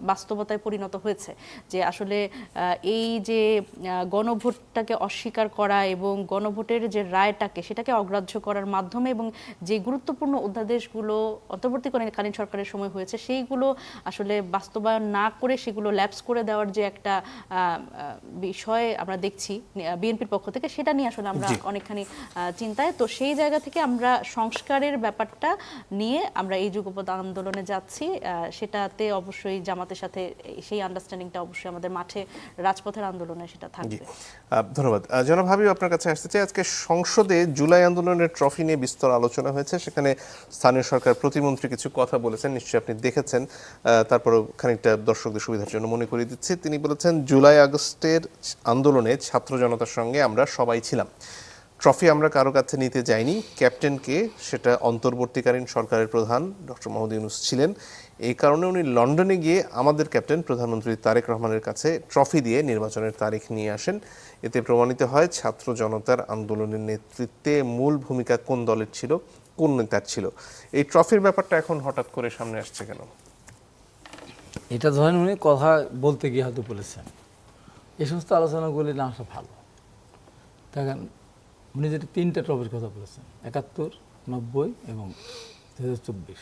বাস্তবতায় পরিণত হয়েছে। যে আসলে এই যে গণভোটটাকে অস্বীকার করা এবং গণভোটের যে রায়টাকে সেটাকে অগ্রাহ্য করার মাধ্যমে এবং যে গুরুত্বপূর্ণ অধ্যাদেশগুলো অন্তর্বর্তীকালীন সরকারের সময় হয়েছে সেইগুলো আসলে বাস্তবায়ন না করে সেগুলো ল্যাপস করে দেওয়ার যে একটা বিষয় আমরা দেখছি বিএনপির পক্ষ থেকে, সেটা নিয়ে আসলে আমরা অনেকখানি চিন্তায়। তো সেই জায়গা থেকে আমরা সংস্কারের ব্যাপারটা নিয়ে আমরা এই যুগপৎ আন্দোলনে যাচ্ছি। সেটাতে অবশ্যই জামাতের সাথে সেই আন্ডারস্ট্যান্ডিংটা অবশ্যই আমাদের মাঠে রাজপথের আন্দোলনে সেটা থাকবে। ধন্যবাদ। জনাব হাবিব, আপনার কাছে আসতে চাই। আজকে সংসদে জুলাই আন্দোলনের ট্রফি নিয়ে বিস্তর আলোচনা হয়েছে। সেখানে স্থানীয় সরকার প্রতিমন্ত্রী কিছু কথা বলেছেন, নিশ্চয়ই আপনি দেখেছেন। তারপরও খানিকটা দর্শকদের সুবিধার জন্য মনে করিয়ে দিচ্ছি। তিনি বলেছেন, জুলাই আগস্টের আন্দোলনে ছাত্র জনতার সঙ্গে আমরা সবাই ছিলাম। ট্রফি আমরা কারো কাছে নিতে যাইনি। ক্যাপ্টেনকে, সেটা অন্তর্বর্তীকালীন সরকারের প্রধান ডক্টর মোহাম্মদ ইউনূস ছিলেন। এই কারণে উনি লন্ডনে গিয়ে আমাদের ক্যাপ্টেন প্রধানমন্ত্রী তারেক রহমানের কাছে ট্রফি দিয়ে নির্বাচনের তারিখ নিয়ে আসেন। এতে প্রমাণিত হয় ছাত্র জনতার আন্দোলনের নেতৃত্বে মূল ভূমিকা কোন দলের ছিল, কোন নেতার ছিল। এই ট্রফির ব্যাপারটা এখন হঠাৎ করে সামনে আসছে কেন? এটা ধরেন উনি কথা বলতে গিয়ে হয়তো বলেছেন। এই সমস্ত আলোচনাগুলি না আসা ভালো। দেখেন, উনি যেটা 3টা ট্রফির কথা বলেছেন, 71, 90 এবং 2024।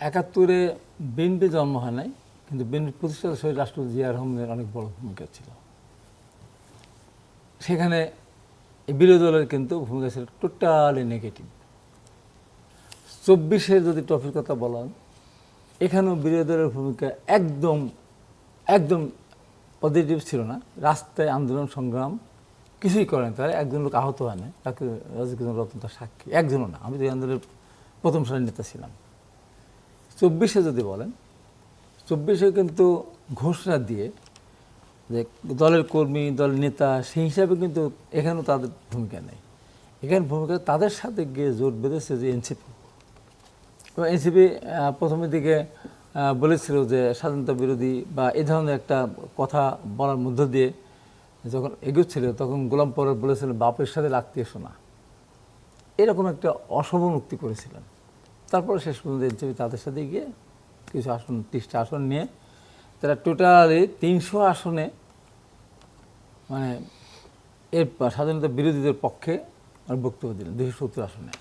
71-এ বিএনপি জন্ম হয় নাই, কিন্তু বিএনপি প্রতিষ্ঠাতা শহীদ রাষ্ট্রপতি জিয়া রহমানের অনেক বড় ভূমিকা ছিল। সেখানে বিরোধী দলের কিন্তু ভূমিকা ছিল টোটালি নেগেটিভ। 24-এর যদি ট্রফির কথা বলেন, এখানেও বিরোধী দলের ভূমিকা একদম পজিটিভ ছিল না। রাস্তায় আন্দোলন সংগ্রাম কিছুই করেন, তারা একজন লোক আহত হয় না, তাকে রাজিকুদ্দিন রতন তার সাক্ষী, একজনও না। আমি তো এই আন্দোলনের প্রথম সারির নেতা ছিলাম। 24-এ যদি বলেন, 24-এ কিন্তু ঘোষণা দিয়ে যে দলের কর্মী, দলের নেতা সেই হিসাবে কিন্তু এখানেও তাদের ভূমিকা নেই। এখানে ভূমিকা তাদের সাথে গিয়ে জোট বেঁধেছে যে এনসিপি। এবং এনসিপি প্রথমের দিকে বলেছিল যে স্বাধীনতা বিরোধী বা এই ধরনের একটা কথা বলার মধ্য দিয়ে যখন এগোচ্ছিল, তখন গোলাম পরব বলেছিলেন বাপের সাথে লাগতে এসো না, এরকম একটা অশোভন উক্তি করেছিলেন। তারপরে শেষ পর্যন্ত এনসিপি তাদের সাথে গিয়ে কিছু আসন, 30টা আসন নিয়ে তারা টোটালি 300 আসনে মানে এর স্বাধীনতা বিরোধীদের পক্ষে বক্তব্য দিলেন 270 আসনে।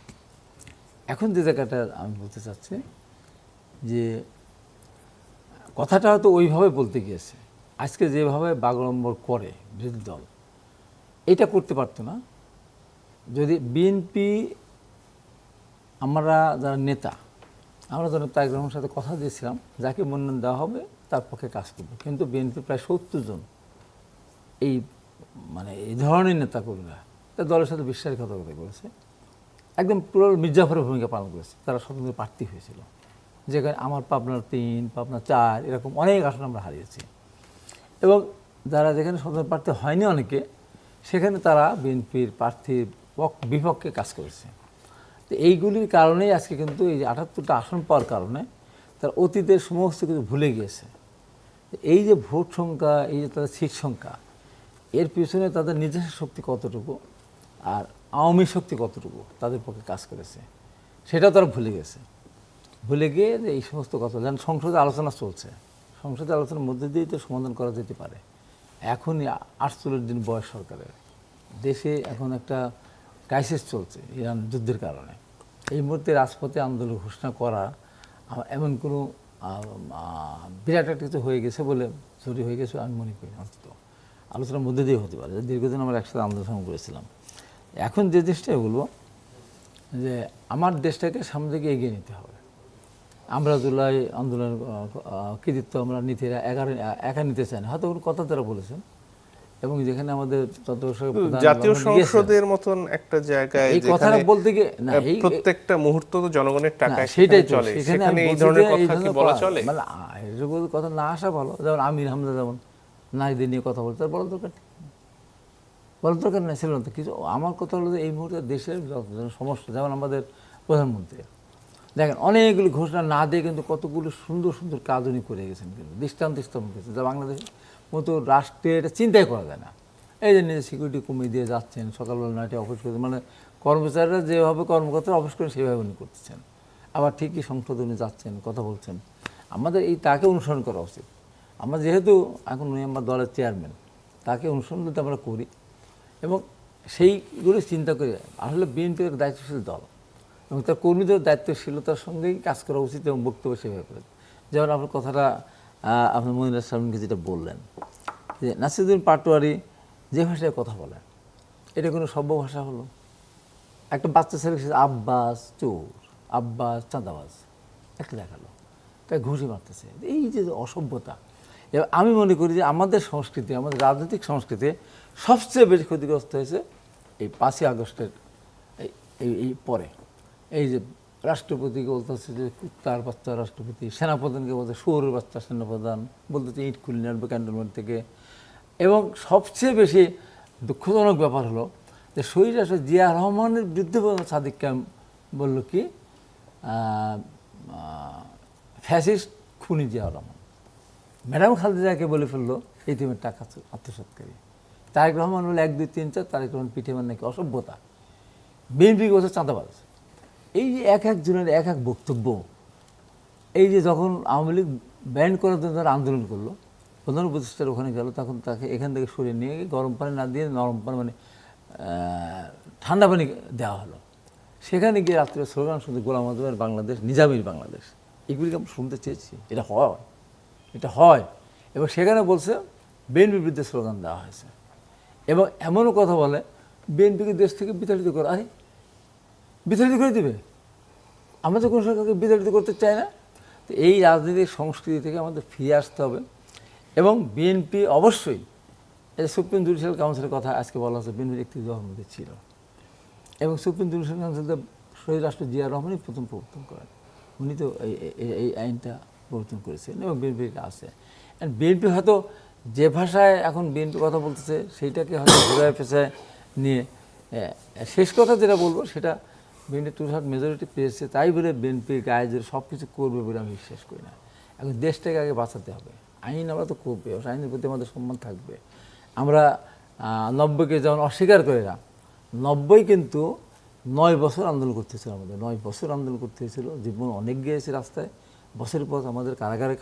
এখন যে জায়গাটা আমি বলতে চাচ্ছি যে কথাটা হয়তো ওইভাবে বলতে গিয়েছে, আজকে যেভাবে বাগড়ম্বর করে বিরোধী দল, এটা করতে পারতো না যদি বিএনপি, আমরা যারা নেতা, আমরা জনাব তারেক রহমানের সাথে কথা দিয়েছিলাম যাকে মনোনয়ন দেওয়া হবে তার পক্ষে কাজ করবে। কিন্তু বিএনপি প্রায় 70 জন এই মানে এই ধরনের নেতাকর্মীরা তার দলের সাথে বিশ্বাসঘাতকতা করেছে, একদম পুরো মির্জাফরের ভূমিকা পালন করেছে। তারা স্বতন্ত্র প্রার্থী হয়েছিল, যেখানে আমার পাবনার 3, পাবনা 4 এরকম অনেক আসন আমরা হারিয়েছি। এবং যারা যেখানে স্বতন্ত্র প্রার্থী হয়নি অনেকে, সেখানে তারা বিএনপির প্রার্থীর বিপক্ষে কাজ করেছে। তো এইগুলির কারণেই আজকে কিন্তু এই যে 78টা আসন পাওয়ার কারণে তার অতীতের সমস্ত কিছু ভুলে গিয়েছে। এই যে ভোট সংখ্যা, এই যে তাদের সিট সংখ্যা, এর পিছনে তাদের নিজস্ব শক্তি কতটুকু আর আওয়ামী শক্তি কতটুকু তাদের পক্ষে কাজ করেছে, সেটাও তারা ভুলে গেছে। ভুলে গিয়ে যে এই সমস্ত কথা, যেন সংসদে আলোচনা চলছে, সংসদে আলোচনার মধ্যে দিয়েই তো সমাধান করা যেতে পারে। এখনই 48 দিন বয়স সরকারের, দেশে এখন একটা ক্রাইসিস চলছে ইরান যুদ্ধের কারণে। এই মুহূর্তে রাজপথে আন্দোলন ঘোষণা করা এমন কোনো বিরাট একটা কিছু হয়ে গেছে বলে, জরুরি হয়ে গেছে আমি মনে করি। অন্তত আলোচনার মধ্যে দিয়ে হতে পারে। দীর্ঘদিন আমরা একসাথে আন্দোলন করেছিলাম। এখন যে জিনিসটাই বলবো যে আমার দেশটাকে সামনে দিকে এগিয়ে নিতে হবে। আমরা জুলাই আন্দোলনের কৃতিত্ব আমরা নিতে একা নিতে চাই না, হয়তো কোনো কথা তারা বলেছেন। এবং যেখানে আমাদের জাতীয় সংসদের মতন একটা জায়গায় এই কথাটা বলতে গিয়ে না, এই প্রত্যেকটা মুহূর্ত তো জনগণের টাকায় সেটাই চলে, সেখানে সেখানে এই ধরনের কথা কি বলা চলে? মানে এরকম কথা না আসা ভালো। যেমন আমির হামজা যেমন নারীদের নিয়ে কথা বলতে, তার বলার দরকার নেই, বলার দরকার নেই, ছিল না তো কিছু। আমার কথা হলো যে এই মুহূর্তে দেশের সমস্যা, যেমন আমাদের প্রধানমন্ত্রী দেখেন অনেকগুলি ঘোষণা না দিয়ে কিন্তু কতগুলো সুন্দর সুন্দর কাজ উনি করে গেছেন, কিন্তু দৃষ্টান্ত স্থাপন করেছেন যা বাংলাদেশের মতো রাষ্ট্রে এটা চিন্তাই করা যায় না। এই যে নিজে সিকিউরিটি কমিয়ে দিয়ে যাচ্ছেন, সকালবেলা নাইটে অফিস করতে, মানে কর্মচারীরা যেভাবে কর্মকর্তারা অফিস করেন সেভাবে উনি করতেছেন। আবার ঠিকই সংসদে উনি যাচ্ছেন, কথা বলছেন। আমাদের এই তাকে অনুসরণ করা উচিত। আমরা যেহেতু এখন উনি আমার দলের চেয়ারম্যান, তাকে অনুসরণ যদি আমরা করি এবং সেইগুলো চিন্তা করে, আসলে বিএনপি একটা দায়িত্বশীল দল এবং তার কর্মীদের দায়িত্বশীলতার সঙ্গেই কাজ করা উচিত এবং বক্তব্য সেভাবে করে। যেমন আপনার কথাটা আপনার মনিরাজ সালমানকে যেটা বললেন যে নাসিরুদ্দিন পাটোয়ারি যে ভাষায় কথা বলেন, এটা কোনো সভ্য ভাষা হলো? একটা বাচ্চা ছেলে আব্বাস চোর, আব্বাস চাঁদাবাজ একটা দেখালো, তাই ঘুষি মারতেছে। এই যে অসভ্যতা, এবার আমি মনে করি যে আমাদের সংস্কৃতি, আমাদের রাজনৈতিক সংস্কৃতি সবচেয়ে বেশি ক্ষতিগ্রস্ত হয়েছে এই 5ই আগস্টের এই পরে। এই যে রাষ্ট্রপতিকে বলতেছে যে কুত্তার বাচ্চা রাষ্ট্রপতি, সেনাপ্রধানকে বলতে শুয়োরের বাচ্চা সেনাপ্রধান, বলতেছে ইট খুলে নিয়ে আসবে ক্যান্টনমেন্ট থেকে। এবং সবচেয়ে বেশি দুঃখজনক ব্যাপার হলো যে শহীদ রাষ্ট্র জিয়া রহমানের বিরুদ্ধে সাদিক ক্যাম্প বলল কি ফ্যাসিস্ট খুনি জিয়া রহমান। ম্যাডাম খালেদাকে বলে ফেললো এটিএমের টাকা আত্মসাৎকারী। তারেক রহমান বলে 1, 2, 3, 4 তারেক রহমান পিঠে মানে নাকি অসভ্যতা। বিএনপি বলছে চাঁদাবাজ। এই যে এক একজনের এক এক বক্তব্য, এই যে যখন আওয়ামী লীগ ব্যান্ড করার জন্য তারা আন্দোলন করলো, প্রধান উপদেষ্টার ওখানে গেল, তখন তাকে এখান থেকে সরিয়ে নিয়ে গরম পানি না দিয়ে নরম পানি মানে ঠান্ডা পানি দেওয়া হলো। সেখানে গিয়ে রাত্রে স্লোগান শুনতে গোলাম আজমের বাংলাদেশ, নিজামীর বাংলাদেশ, এগুলিকে আমরা শুনতে চেয়েছি। এটা হয়, এটা হয়। এবং সেখানে বলছে বিএনপির বিরুদ্ধে স্লোগান দেওয়া হয়েছে এবং এমনও কথা বলে বিএনপিকে দেশ থেকে বিতাড়িত করা। আরে বিতাড়িত করে দেবে? আমরা তো কোনো সরকারকে বিতাড়িত করতে চাই না। তো এই রাজনৈতিক সংস্কৃতি থেকে আমাদের ফিরে আসতে হবে। এবং বিএনপি অবশ্যই, এই সুপ্রিম জুডিশিয়াল কাউন্সিলের কথা আজকে বলা হচ্ছে, বিএনপির একটি দলের মধ্যে ছিল এবং সুপ্রিম জুডিশিয়াল কাউন্সিলতে শহীদ রাষ্ট্র জিয়া রহমানই প্রথম প্রবর্তন করেন। উনি তো এই আইনটা প্রবর্তন করেছেন এবং বিএনপির আছে। বিএনপি হয়তো যে ভাষায় এখন বিএনপি কথা বলতেছে সেইটাকে হয়তো ঘুরায় পেঁচায় নিয়ে শেষ কথা যেটা বলবো সেটা বিএনপি 2/3 মেজরিটি পেয়েছে তাই বলে বিএনপির গায়ে যে সব কিছু করবে বলে আমি বিশ্বাস করি না। এখন দেশটাকে আগে বাঁচাতে হবে। আইন আমরা তো করবে, আইনের প্রতি আমাদের সম্মান থাকবে। আমরা 90-কে যেমন অস্বীকার করি না, 90 কিন্তু 9 বছর আন্দোলন করতে হয়েছিল, আমাদের 9 বছর আন্দোলন করতে হয়েছিল, জীবন অনেক গিয়েছে রাস্তায়, বছরের পর আমাদের কারাগারে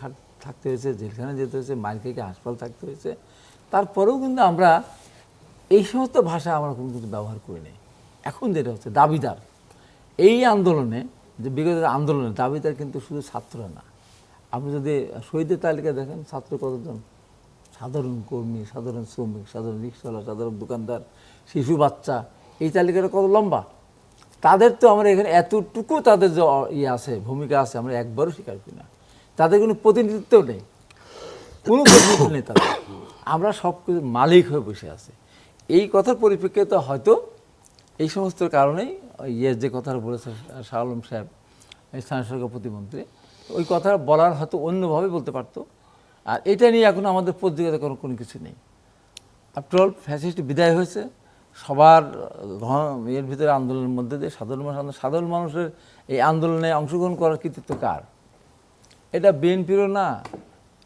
থাকতে হয়েছে, জেলখানে যেতে হয়েছে, মাইল থেকে হাসপাতাল থাকতে হয়েছে। তারপরেও কিন্তু আমরা এই সমস্ত ভাষা আমরা কোনো কিছু ব্যবহার করি নাই। এখন যেটা হচ্ছে দাবিদার, এই আন্দোলনে যে বিগত আন্দোলনে দাবিদার কিন্তু শুধু ছাত্ররা না। আপনি যদি শহীদের তালিকা দেখেন, ছাত্র কতজন? সাধারণ কর্মী, সাধারণ শ্রমিক, সাধারণ রিক্সাওয়ালা, সাধারণ দোকানদার, শিশু বাচ্চা, এই তালিকাটা কত লম্বা। তাদের তো আমরা এখানে এতটুকু তাদের যে আছে, ভূমিকা আছে, আমরা একবারও স্বীকার করি না। তাদের কোনো প্রতিনিধিত্ব নেই, কোনো প্রতিনিধিত্ব নেই তাদের। আমরা সব কিছু মালিক হয়ে বসে আছি। এই কথার পরিপ্রেক্ষিতে হয়তো এই সমস্ত কারণেই যে কথা বলেছে শাহ আলম সাহেব, স্থানীয় সরকার প্রতিমন্ত্রী, ওই কথা বলার হয়তো অন্যভাবে বলতে পারতো। আর এটা নিয়ে এখন আমাদের প্রতিযোগিতা করার কোনো কিছু নেই। আফটার অল ফ্যাসিস্ট বিদায় হয়েছে, সবার এর ভিতরে আন্দোলনের মধ্যে দিয়ে সাধারণ মানুষের এই আন্দোলনে অংশগ্রহণ করার কৃতিত্ব কার? এটা বিএনপিরও না,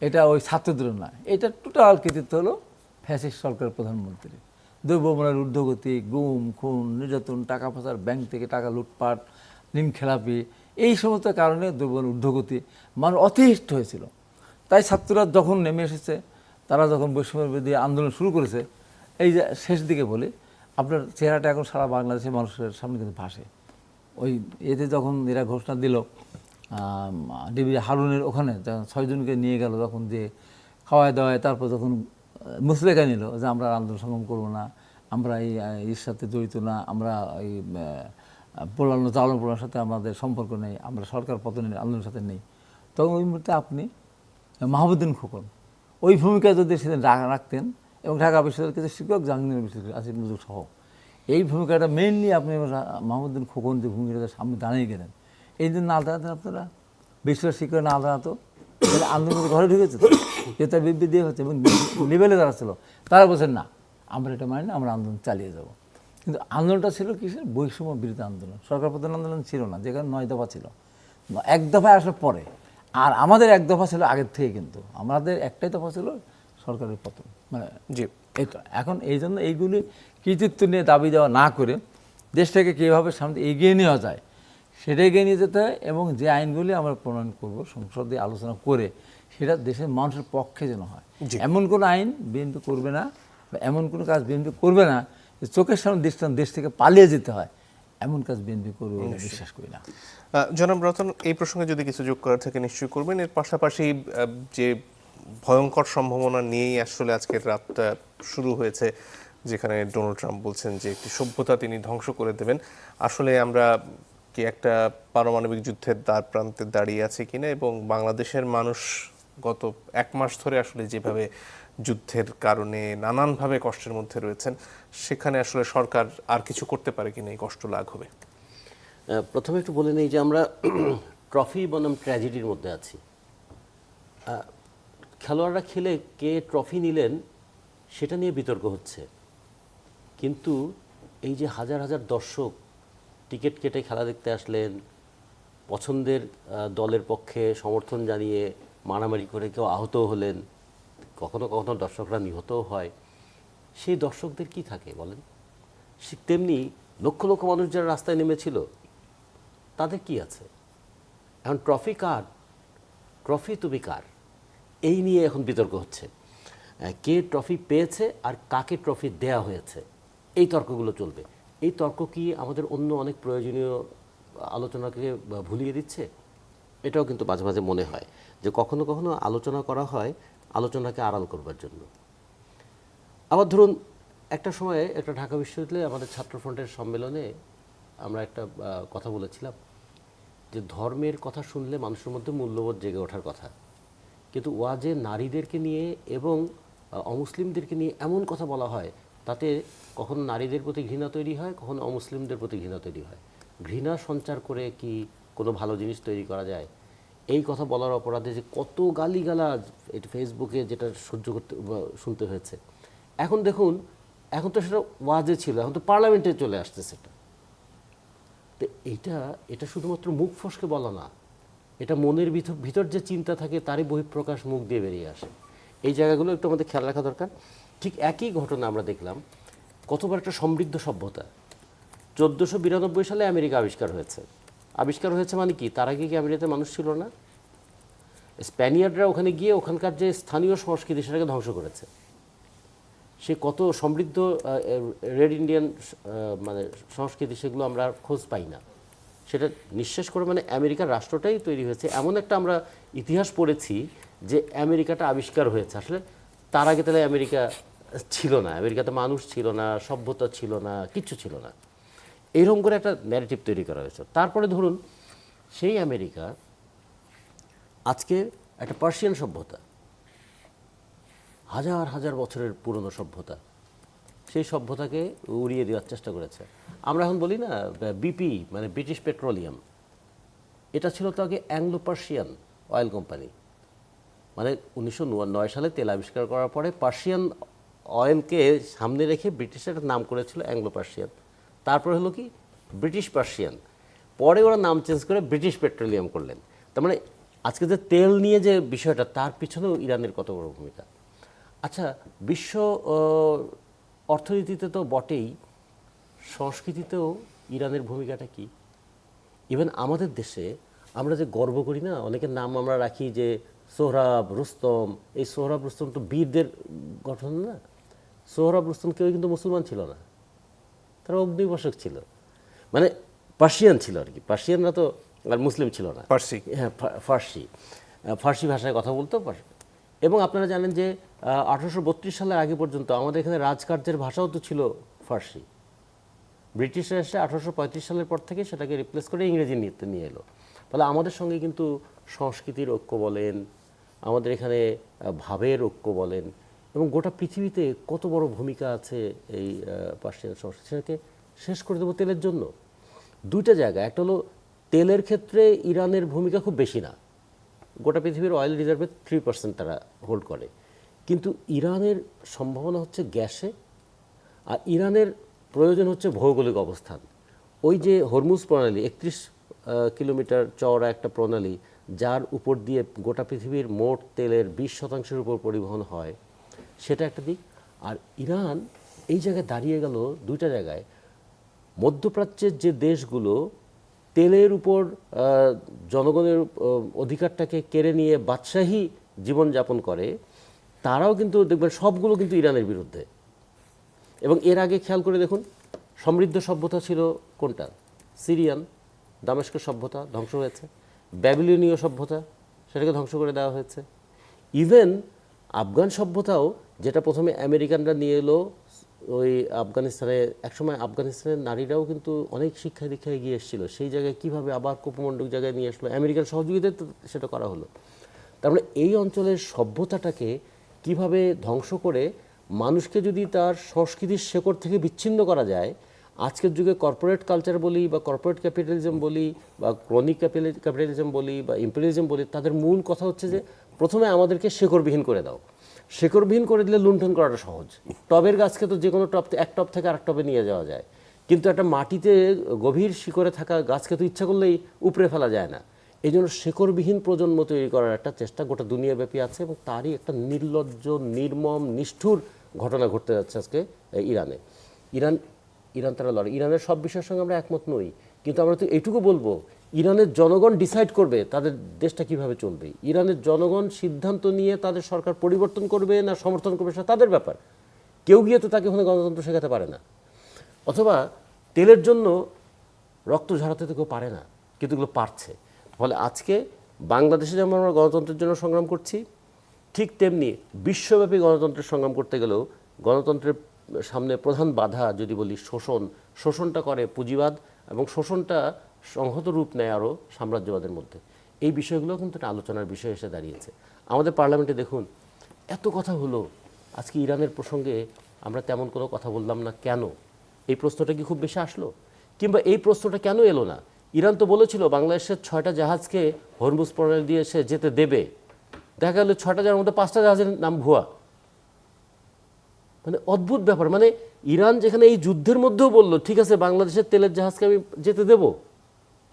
এটা ওই ছাত্রদেরও না, এটা টোটাল কৃতিত্ব হলো ফ্যাসিস্ট সরকার প্রধানমন্ত্রী। দ্রব্যমূল্যের ঊর্ধ্বগতি, গুম খুন, নির্যাতন, টাকা পাচার, ব্যাংক থেকে টাকা লুটপাট, ঋণ খেলাপি, এই সমস্ত কারণে দ্রব্যমূল্যের ঊর্ধ্বগতি, মানুষ অতিষ্ঠ হয়েছিল। তাই ছাত্ররা যখন নেমে এসেছে, তারা যখন বৈষম্য বিরোধী আন্দোলন শুরু করেছে, এই যে শেষ দিকে বলি, আপনার চেহারাটা এখন সারা বাংলাদেশের মানুষের সামনে কিন্তু ভাসে। ওই এতে যখন এরা ঘোষণা দিল ডিবি হারুনের ওখানে 6 জনকে নিয়ে গেল, যখন যে খাওয়ায় দাওয়ায়, তারপর যখন মুসলেখা নিল যে আমরা আন্দোলন সংগ্রাম করবো না, আমরা এর সাথে জড়িত না, আমরা এই পোড়ানো চালানো পোড়ানোর সাথে আমাদের সম্পর্ক নেই, আমরা সরকার পতনের আন্দোলনের সাথে নেই, তখন ওই মুহূর্তে আপনি মাহবুদ্দিন খোকন ওই ভূমিকা যদি সেদিন রাখতেন, এবং ঢাকা বিশ্ববিদ্যালয়ের কিছু শিক্ষক, জাহাঙ্গীর বিশ্ববিদ্যালয়, আসিফ নজরুল সহ, এই ভূমিকাটা মেইনলি আপনি মাহমুদ্দিন খোকন যে ভূমিকাটা সামনে দাঁড়িয়ে গেলেন, এই জন্য না দাঁড়াতেন আপনারা, বিশ্ববিদ্যালয় শিক্ষক না দাঁড়াতো, তাহলে আন্দোলন ঘরে ঢুকেছে তো, যে তার বিবৃতি দিয়ে হচ্ছে, এবং লেভেলে যারা ছিল তারা বলছেন না আমরা এটা মানি না, আমরা আন্দোলন চালিয়ে যাব। কিন্তু আন্দোলনটা ছিল কিসের? বৈষম্য বিরোধী আন্দোলন, সরকার প্রধান আন্দোলন ছিল না, যেখানে 9 দফা ছিল। 1 দফায় আসার পরে, আর আমাদের 1 দফা ছিল আগের থেকে, কিন্তু আমাদের একটাই দফা ছিল সরকারের পতন, মানে জি এটা। এখন এই জন্য এইগুলি কৃতিত্ব নিয়ে দাবি দেওয়া না করে দেশটাকে কীভাবে সামনে এগিয়ে নেওয়া যায় সেটা এগিয়ে নিয়ে যেতে হয়, এবং যে আইনগুলি আমরা প্রণয়ন করব সংসদে আলোচনা করে, সেটা দেশের মানুষের পক্ষে যেন হয়। এমন কোনো আইন বিএনপি করবে না, বা এমন কোনো কাজ বিএনপি করবে না যে চোখের সামনে দেশ থেকে পালিয়ে যেতে হয়, এমন কাজ বিএনপি করবে বলে বিশ্বাস করি না। জনাব রতন, এই প্রসঙ্গে যদি কিছু যোগ করার থাকে নিশ্চয়ই করবেন। এর পাশাপাশি যে ভয়ঙ্কর সম্ভাবনা নিয়েই আসলে আজকের রাতটা শুরু হয়েছে, যেখানে ডোনাল্ড ট্রাম্প বলছেন যে একটি সভ্যতা তিনি ধ্বংস করে দেবেন, আসলে আমরা কি একটা পারমাণবিক যুদ্ধের দ্বার প্রান্তে দাঁড়িয়ে আছে কিনা, এবং বাংলাদেশের মানুষ গত 1 মাস ধরে আসলে যেভাবে যুদ্ধের কারণে নানানভাবে কষ্টের মধ্যে রয়েছেন, সেখানে আসলে সরকার আর কিছু করতে পারে কিনা এই কষ্ট লাঘবে? প্রথমে একটু বলে নেই যে আমরা ট্রফি বনাম ট্র্যাজেডির মধ্যে আছি। খেলোয়াড়রা খেলে কে ট্রফি নিলেন সেটা নিয়ে বিতর্ক হচ্ছে, কিন্তু এই যে হাজার হাজার দর্শক টিকিট কেটে খেলা দেখতে আসলেন, পছন্দের দলের পক্ষে সমর্থন জানিয়ে মারামারি করে কেউ আহত হলেন, কখনো কখনো দর্শকরা নিহতও হয়, সেই দর্শকদের কি থাকে বলেন? তেমনি লক্ষ লক্ষ মানুষ যারা রাস্তায় নেমেছিল তাদের কি আছে? এখন ট্রফি কার, ট্রফি তুমি কার, এই নিয়ে এখন বিতর্ক হচ্ছে। কে ট্রফি পেয়েছে আর কাকে ট্রফি দেয়া হয়েছে, এই তর্কগুলো চলবে। এই তর্ক কি আমাদের অন্য অনেক প্রয়োজনীয় আলোচনাকে ভুলিয়ে দিচ্ছে? এটাও কিন্তু মাঝে মাঝে মনে হয় যে কখনো কখনো আলোচনা করা হয় আলোচনাকে আড়াল করবার জন্য। আবার ধরুন একটা সময়ে একটা ঢাকা বিশ্ববিদ্যালয়ে আমাদের ছাত্রফ্রন্টের সম্মেলনে আমরা একটা কথা বলেছিলাম যে ধর্মের কথা শুনলে মানুষের মধ্যে মূল্যবোধ জেগে ওঠার কথা, কিন্তু ওয়াজে নারীদেরকে নিয়ে এবং অমুসলিমদেরকে নিয়ে এমন কথা বলা হয় তাতে কখনো নারীদের প্রতি ঘৃণা তৈরি হয়, কখনো অমুসলিমদের প্রতি ঘৃণা তৈরি হয়। ঘৃণা সঞ্চার করে কি কোনো ভালো জিনিস তৈরি করা যায়, এই কথা বলার অপরাধে যে কত গালিগালাজ এটা ফেসবুকে যেটা সহ্য করতে শুনতে হয়েছে। এখন দেখুন, এখন তো সেটা ওয়াজে ছিল, এখন তো পার্লামেন্টে চলে আসছে সেটা। তো এটা শুধুমাত্র মুখ ফসকে বলা না, এটা মনের ভিতর যে চিন্তা থাকে তারই বহিঃপ্রকাশ মুখ দিয়ে বেরিয়ে আসে। এই জায়গাগুলো একটু আমাদের খেয়াল রাখা দরকার। ঠিক একই ঘটনা আমরা দেখলাম কতবার একটা সমৃদ্ধ সভ্যতা 1492 সালে আমেরিকা আবিষ্কার হয়েছে। আবিষ্কার হয়েছে মানে কি, তার আগে কি আমেরিকাতে মানুষ ছিল না? স্প্যানিয়ার্ডরা ওখানে গিয়ে ওখানকার যে স্থানীয় সংস্কৃতি সেটাকে ধ্বংস করেছে। সে কত সমৃদ্ধ রেড ইন্ডিয়ান মানে সংস্কৃতি, সেগুলো আমরা খোঁজ পাই না। সেটা নিঃশেষ করে মানে আমেরিকার রাষ্ট্রটাই তৈরি হয়েছে এমন একটা আমরা ইতিহাস পড়েছি যে আমেরিকাটা আবিষ্কার হয়েছে। আসলে তার আগে তাহলে আমেরিকা ছিল না, আমেরিকাতে মানুষ ছিল না, সভ্যতা ছিল না, কিচ্ছু ছিল না। এইরকম করে একটা ন্যারেটিভ তৈরি করা হয়েছে। তারপরে ধরুন সেই আমেরিকা আজকে একটা পার্সিয়ান সভ্যতা, হাজার হাজার বছরের পুরনো সভ্যতা, সেই সভ্যতাকে উড়িয়ে দেওয়ার চেষ্টা করেছে। আমরা এখন বলি না বিপি মানে ব্রিটিশ পেট্রোলিয়াম, এটা ছিল তো আগে অ্যাংলো পার্সিয়ান অয়েল কোম্পানি। মানে 1909 সালে তেল আবিষ্কার করার পরে পার্সিয়ান অয়েলকে সামনে রেখে ব্রিটিশের নাম করেছিল অ্যাংলো পার্সিয়ান। তারপরে হলো কি ব্রিটিশ পার্সিয়ান, পরে ওরা নাম চেঞ্জ করে ব্রিটিশ পেট্রোলিয়াম করলেন। তার মানে আজকে যে তেল নিয়ে যে বিষয়টা, তার পিছনেও ইরানের কত বড় ভূমিকা। আচ্ছা, বিশ্ব অর্থনীতিতে তো বটেই, সংস্কৃতিতেও ইরানের ভূমিকাটা কি? ইভেন আমাদের দেশে আমরা যে গর্ব করি না, অনেকের নাম আমরা রাখি যে সোহরাব, রুস্তম, এই সোহরাব রুস্তম তো বীরদের গঠন না। সোহরাব রুস্তম কেউ কিন্তু মুসলমান ছিল না, তারা অগ্নিবশক ছিল, মানে পার্সিয়ান ছিল আর কি। পার্সিয়ানরা তো আর মুসলিম ছিল না, পার্সি। হ্যাঁ ফার্সি ভাষায় কথা বলতো। এবং আপনারা জানেন যে 1832 সালের আগে পর্যন্ত আমাদের এখানে রাজকার্যের ভাষাও তো ছিল ফার্সি। ব্রিটিশরা এসে 1835 সালের পর থেকে সেটাকে রিপ্লেস করে ইংরেজি নিয়ে এলো। ফলে আমাদের সঙ্গে কিন্তু সংস্কৃতির ঐক্য বলেন, আমাদের এখানে ভাবের ঐক্য বলেন, এবং গোটা পৃথিবীতে কত বড় ভূমিকা আছে এই পার্সিয়ান সংস্কৃতি। সেটাকে শেষ করে দেবো তেলের জন্য। দুইটা জায়গা, একটা হলো তেলের ক্ষেত্রে ইরানের ভূমিকা খুব বেশি না, গোটা পৃথিবীর অয়েল রিজার্ভের 3% তারা হোল্ড করে। কিন্তু ইরানের সম্ভাবনা হচ্ছে গ্যাসে, আর ইরানের প্রয়োজন হচ্ছে ভৌগোলিক অবস্থান। ওই যে হরমুজ প্রণালী 31 কিলোমিটার চওড়া একটা প্রণালী, যার উপর দিয়ে গোটা পৃথিবীর মোট তেলের 20% উপর পরিবহন হয়, সেটা একটা দিক। আর ইরান এই জায়গায় দাঁড়িয়ে গেল দুইটা জায়গায়। মধ্যপ্রাচ্যের যে দেশগুলো তেলের উপর জনগণের অধিকারটাকে কেড়ে নিয়ে বাদশাহী জীবনযাপন করে, তারাও কিন্তু দেখবেন সবগুলো কিন্তু ইরানের বিরুদ্ধে। এবং এর আগে খেয়াল করে দেখুন, সমৃদ্ধ সভ্যতা ছিল কোনটা? সিরিয়ান, দামেস্কের সভ্যতা ধ্বংস হয়েছে। ব্যাবিলনীয় সভ্যতা, সেটাকে ধ্বংস করে দেওয়া হয়েছে। ইভেন আফগান সভ্যতাও, যেটা প্রথমে আমেরিকানরা নিয়ে এলো ওই আফগানিস্তানে, একসময় আফগানিস্তানের নারীরাও কিন্তু অনেক শিক্ষা দীক্ষায় গিয়ে এসেছিল, সেই জায়গায় কীভাবে আবার কুপমণ্ডক জায়গায় নিয়ে আসলো, আমেরিকান সহযোগিতায় সেটা করা হলো। তার মানে এই অঞ্চলের সভ্যতাটাকে কিভাবে ধ্বংস করে মানুষকে যদি তার সংস্কৃতির শেকড় থেকে বিচ্ছিন্ন করা যায়। আজকের যুগে কর্পোরেট কালচার বলি বা কর্পোরেট ক্যাপিটালিজম বলি বা ক্রনিক ক্যাপিটালিজম বলি বা ইম্পেরিয়ালিজম বলি, তাদের মূল কথা হচ্ছে যে প্রথমে আমাদেরকে শেকড়বিহীন করে দাও। শেকড়বিহীন করে দিলে লুণ্ঠন করাটা সহজ। টবের গাছকে তো যে কোনো এক টব থেকে আরেক টবে নিয়ে যাওয়া যায়, কিন্তু একটা মাটিতে গভীর শিকড়ে থাকা গাছকে তো ইচ্ছা করলেই উপড়ে ফেলা যায় না। এই জন্য শেকড়বিহীন প্রজন্ম তৈরি করার একটা চেষ্টা গোটা দুনিয়াব্যাপী আছে, এবং তারই একটা নির্লজ্জ, নির্মম, নিষ্ঠুর ঘটনা ঘটতে যাচ্ছে আজকে ইরানে। ইরান তারা লড়ে। ইরানের সব বিষয়ের সঙ্গে আমরা একমত নই, কিন্তু আমরা তো এইটুকু বলবো, ইরানের জনগণ ডিসাইড করবে তাদের দেশটা কিভাবে চলবে। ইরানের জনগণ সিদ্ধান্ত নিয়ে তাদের সরকার পরিবর্তন করবে না সমর্থন করবে, সেটা তাদের ব্যাপার। কেউ গিয়ে তো তাকে ওখানে গণতন্ত্র শেখাতে পারে না। অথবা তেলের জন্য রক্ত ঝরাতে তো কেউ পারে না, কিন্তু এগুলো পারছে। ফলে আজকে বাংলাদেশে যেমন আমরা গণতন্ত্রের জন্য সংগ্রাম করছি, ঠিক তেমনি বিশ্বব্যাপী গণতন্ত্রের সংগ্রাম করতে গেলেও গণতন্ত্রের সামনে প্রধান বাধা যদি বলি শোষণটা করে পুঁজিবাদ, এবং শোষণটা সংহত রূপ নেয় আরও সাম্রাজ্যবাদের মধ্যে। এই বিষয়গুলো কিন্তু একটা আলোচনার বিষয় এসে দাঁড়িয়েছে। আমাদের পার্লামেন্টে দেখুন এত কথা হলো, আজকে ইরানের প্রসঙ্গে আমরা তেমন কোনো কথা বললাম না কেন? এই প্রশ্নটা কি খুব বেশি আসলো? কিংবা এই প্রশ্নটা কেন এলো না? ইরান তো বলেছিল বাংলাদেশের 6টা জাহাজকে হরমুজ প্রণালী দিয়ে সে যেতে দেবে, দেখা গেল 6টা জাহাজের মধ্যে 5টা জাহাজের নাম ভুয়া। মানে অদ্ভুত ব্যাপার, মানে ইরান যেখানে এই যুদ্ধের মধ্যেও বলল ঠিক আছে বাংলাদেশের তেলের জাহাজকে আমি যেতে দেব,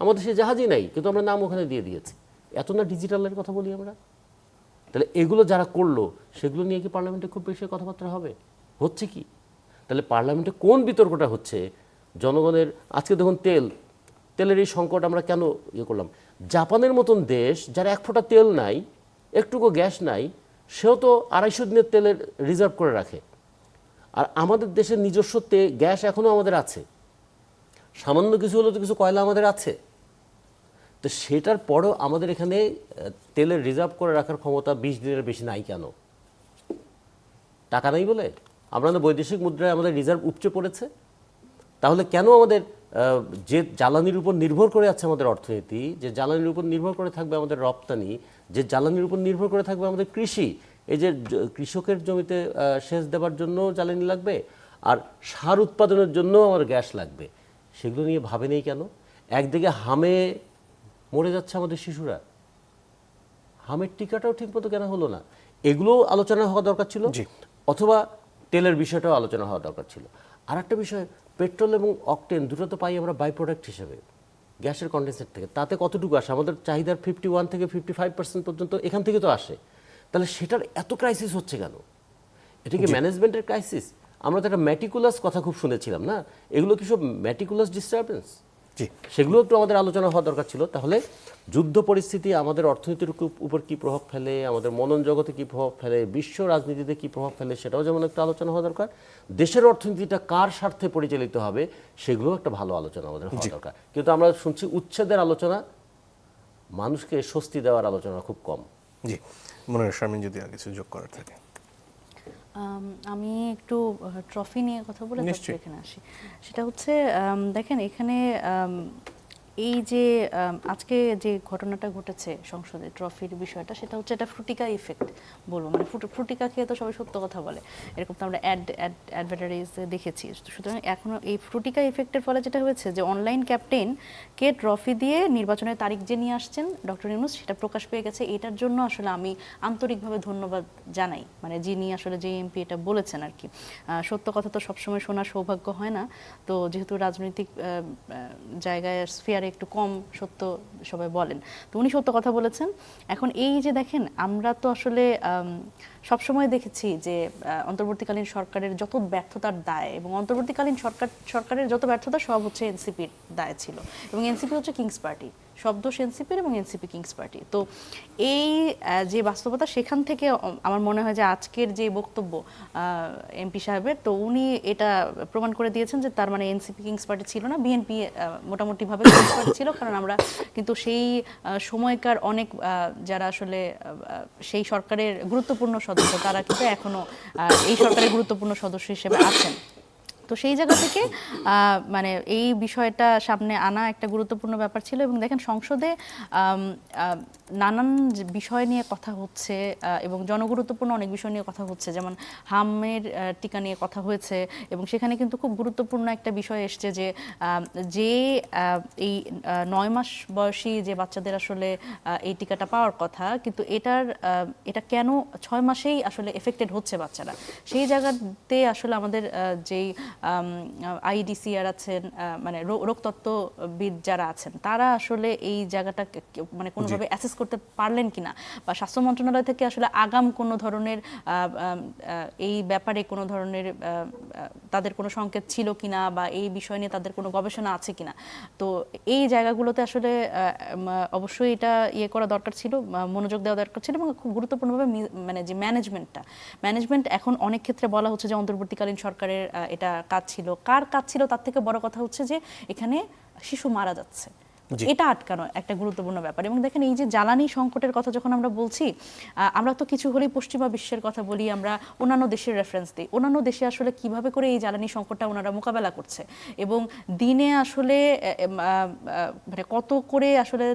আমাদের সে জাহাজই নাই, কিন্তু আমরা নাম ওখানে দিয়ে দিয়েছি। এত না ডিজিটালের কথা বলি আমরা। তাহলে এগুলো যারা করলো সেগুলো নিয়ে কি পার্লামেন্টে খুব বেশি কথাবার্তা হবে? হচ্ছে কি? তাহলে পার্লামেন্টে কোন বিতর্কটা হচ্ছে? জনগণের আজকে দেখুন তেলের এই সংকট আমরা কেন ইয়ে করলাম? জাপানের মতন দেশ যার 1 ফোঁটা তেল নাই, একটুকু গ্যাস নাই, সেও তো 250 দিনের তেলের রিজার্ভ করে রাখে। আর আমাদের দেশের নিজস্ব গ্যাস এখনও আমাদের আছে, সামান্য কিছু হলেও তো কিছু কয়লা আমাদের আছে। তো সেটার পরেও আমাদের এখানে তেলের রিজার্ভ করে রাখার ক্ষমতা 20 দিনের বেশি নাই কেন? টাকা নাই বলে? আমাদের বৈদেশিক মুদ্রায় আমাদের রিজার্ভ উপচে পড়েছে। তাহলে কেন আমাদের যে জ্বালানির উপর নির্ভর করে আছে আমাদের অর্থনীতি, যে জ্বালানির উপর নির্ভর করে থাকবে আমাদের রপ্তানি, যে জ্বালানির উপর নির্ভর করে থাকবে আমাদের কৃষি, এই যে কৃষকের জমিতে সেচ দেওয়ার জন্য জ্বালানি লাগবে, আর সার উৎপাদনের জন্য আমার গ্যাস লাগবে, সেগুলো নিয়ে ভাবে নেই কেন? একদিকে হামে মরে যাচ্ছে আমাদের শিশুরা, হামের টিকাটাও ঠিকমতো কেন হলো না? এগুলো আলোচনা হওয়া দরকার ছিল, অথবা তেলের বিষয়টাও আলোচনা হওয়া দরকার ছিল। আর একটা বিষয়, পেট্রোল এবং অকটেন দুটো তো পাই আমরা বাই প্রোডাক্ট হিসেবে গ্যাসের কন্ডেন্সেট থেকে। তাতে কতটুকু আসে? আমাদের চাহিদার 51 থেকে 55% পর্যন্ত এখান থেকে তো আসে। তাহলে সেটার এত ক্রাইসিস হচ্ছে কেন? এটা কি ম্যানেজমেন্টের ক্রাইসিস? আমরা তো একটা ম্যাটিকুলাস কথা খুব শুনেছিলাম না, এগুলো কি সব ম্যাটিকুলাস ডিস্টারবেন্স? সেগুলো একটু আমাদের আলোচনা হওয়া দরকার ছিল। তাহলে যুদ্ধ পরিস্থিতি আমাদের অর্থনীতির উপর কি প্রভাব ফেলে, আমাদের মনন জগতে কি প্রভাব ফেলে, বিশ্ব রাজনীতিতে কি প্রভাব ফেলে, সেটাও যেমন একটা আলোচনা হওয়া দরকার। দেশের অর্থনীতিটা কার স্বার্থে পরিচালিত হবে সেগুলো একটা ভালো আলোচনা আমাদের হওয়া দরকার। কিন্তু আমরা শুনছি উচ্ছেদের আলোচনা, মানুষকে স্বস্তি দেওয়ার আলোচনা খুব কম। জি, মনে শারমিন যদি আর কিছু যোগ করার থাকে। আমি একটু ট্রফি নিয়ে কথা বলে তারপর এখানে আসি। সেটা হচ্ছে দেখেন এখানে এই যে আজকে যে ঘটনাটা ঘটেছে সংসদে ট্রফির বিষয়টা, সেটা হচ্ছে এটা ফ্রুটিকা ইফেক্ট বলবো। মানে ফ্রুটিকা খেয়ে তো সবাই সত্য কথা বলে, এরকম তো আমরা অ্যাডভার্টাইজ দেখেছি। সুতরাং এখন এই ফ্রুটিকা ইফেক্টের ফলে যেটা হয়েছে যে অনলাইন ক্যাপ্টেনকে ট্রফি দিয়ে নির্বাচনের তারিখ যে নিয়ে আসছেন ডক্টর ইউনূস, সেটা প্রকাশ পেয়ে গেছে। এটার জন্য আসলে আমি আন্তরিকভাবে ধন্যবাদ জানাই, মানে যিনি আসলে যে এমপি এটা বলেছেন আর কি। সত্য কথা তো সবসময় শোনার সৌভাগ্য হয় না, তো যেহেতু রাজনৈতিক জায়গায় স্ফিয়ার একটু কম সত্য সবাই বলেন, তো উনি সত্য কথা বলেছেন। এখন এই যে দেখেন, আমরা তো আসলে সবসময় দেখেছি যে অন্তর্বর্তীকালীন সরকারের যত ব্যর্থতার দায়, এবং অন্তর্বর্তীকালীন সরকারের যত ব্যর্থতা সব হচ্ছে এনসিপির দায় ছিল, এবং এনসিপি হচ্ছে কিংস পার্টি, শব্দ এনসিপির এবং এনসিপি কিংস পার্টি। তো এই যে বাস্তবতা, সেখান থেকে আমার মনে হয় যে আজকের যে বক্তব্য এমপি সাহেবের, তো উনি এটা প্রমাণ করে দিয়েছেন যে তার মানে এনসিপি কিংস পার্টি ছিল না, বিএনপি মোটামুটিভাবে কিংস পার্টি ছিল। কারণ আমরা কিন্তু সেই সময়কার অনেক যারা আসলে সেই সরকারের গুরুত্বপূর্ণ সদস্য, তারা কিন্তু এখনো এই সরকারের গুরুত্বপূর্ণ সদস্য হিসেবে আছেন। তো সেই জায়গা থেকে মানে এই বিষয়টা সামনে আনা একটা গুরুত্বপূর্ণ ব্যাপার ছিল। এবং দেখেন সংসদে নানান বিষয় নিয়ে কথা হচ্ছে, এবং জনগুরুত্বপূর্ণ অনেক বিষয় নিয়ে কথা হচ্ছে, যেমন হামের টিকা নিয়ে কথা হয়েছে, এবং সেখানে কিন্তু খুব গুরুত্বপূর্ণ একটা বিষয় এসছে যে এই 9 মাস বয়সী যে বাচ্চাদের আসলে এই টিকাটা পাওয়ার কথা, কিন্তু এটা কেন 6 মাসেই আসলে এফেক্টেড হচ্ছে বাচ্চারা, সেই জায়গাতে আসলে আমাদের যেই আইডিসিআর আছেন, মানে রোগতত্ত্ববিদ যারা আছেন, তারা আসলে এই জায়গাটা মানে কোনোভাবে অ্যাসেস করতে পারলেন কিনা, বা স্বাস্থ্য মন্ত্রণালয় থেকে আসলে আগাম কোনো ধরনের এই ব্যাপারে কোনো ধরনের তাদের কোনো সংকেত ছিল কিনা, বা এই বিষয় নিয়ে তাদের কোনো গবেষণা আছে কিনা। তো এই জায়গাগুলোতে আসলে অবশ্যই এটা ইয়ে করা দরকার ছিল, মনোযোগ দেওয়া দরকার ছিল, এবং খুব গুরুত্বপূর্ণভাবে মানে যে ম্যানেজমেন্ট এখন অনেক ক্ষেত্রে বলা হচ্ছে যে অন্তর্বর্তীকালীন সরকারের এটা কাজ ছিল। কার কাজ ছিল তার থেকে বড় কথা হচ্ছে যে এখানে শিশু মারা যাচ্ছে, এটা আটকানো একটা গুরুত্বপূর্ণ ব্যাপার। এবং দেখেন এই যে জ্বালানি সংকটের কথা যখন আমরা বলছি, আমরা তো কিছু হলেই পশ্চিমা বিশ্বের কথা বলি, আমরা অন্যান্য দেশের রেফারেন্স দিই, অন্যান্য দেশে আসলে কিভাবে করে এই জ্বালানি সংকটটা ওনারা মোকাবেলা করছে, এবং দিনে আসলে মানে কত করে আসলে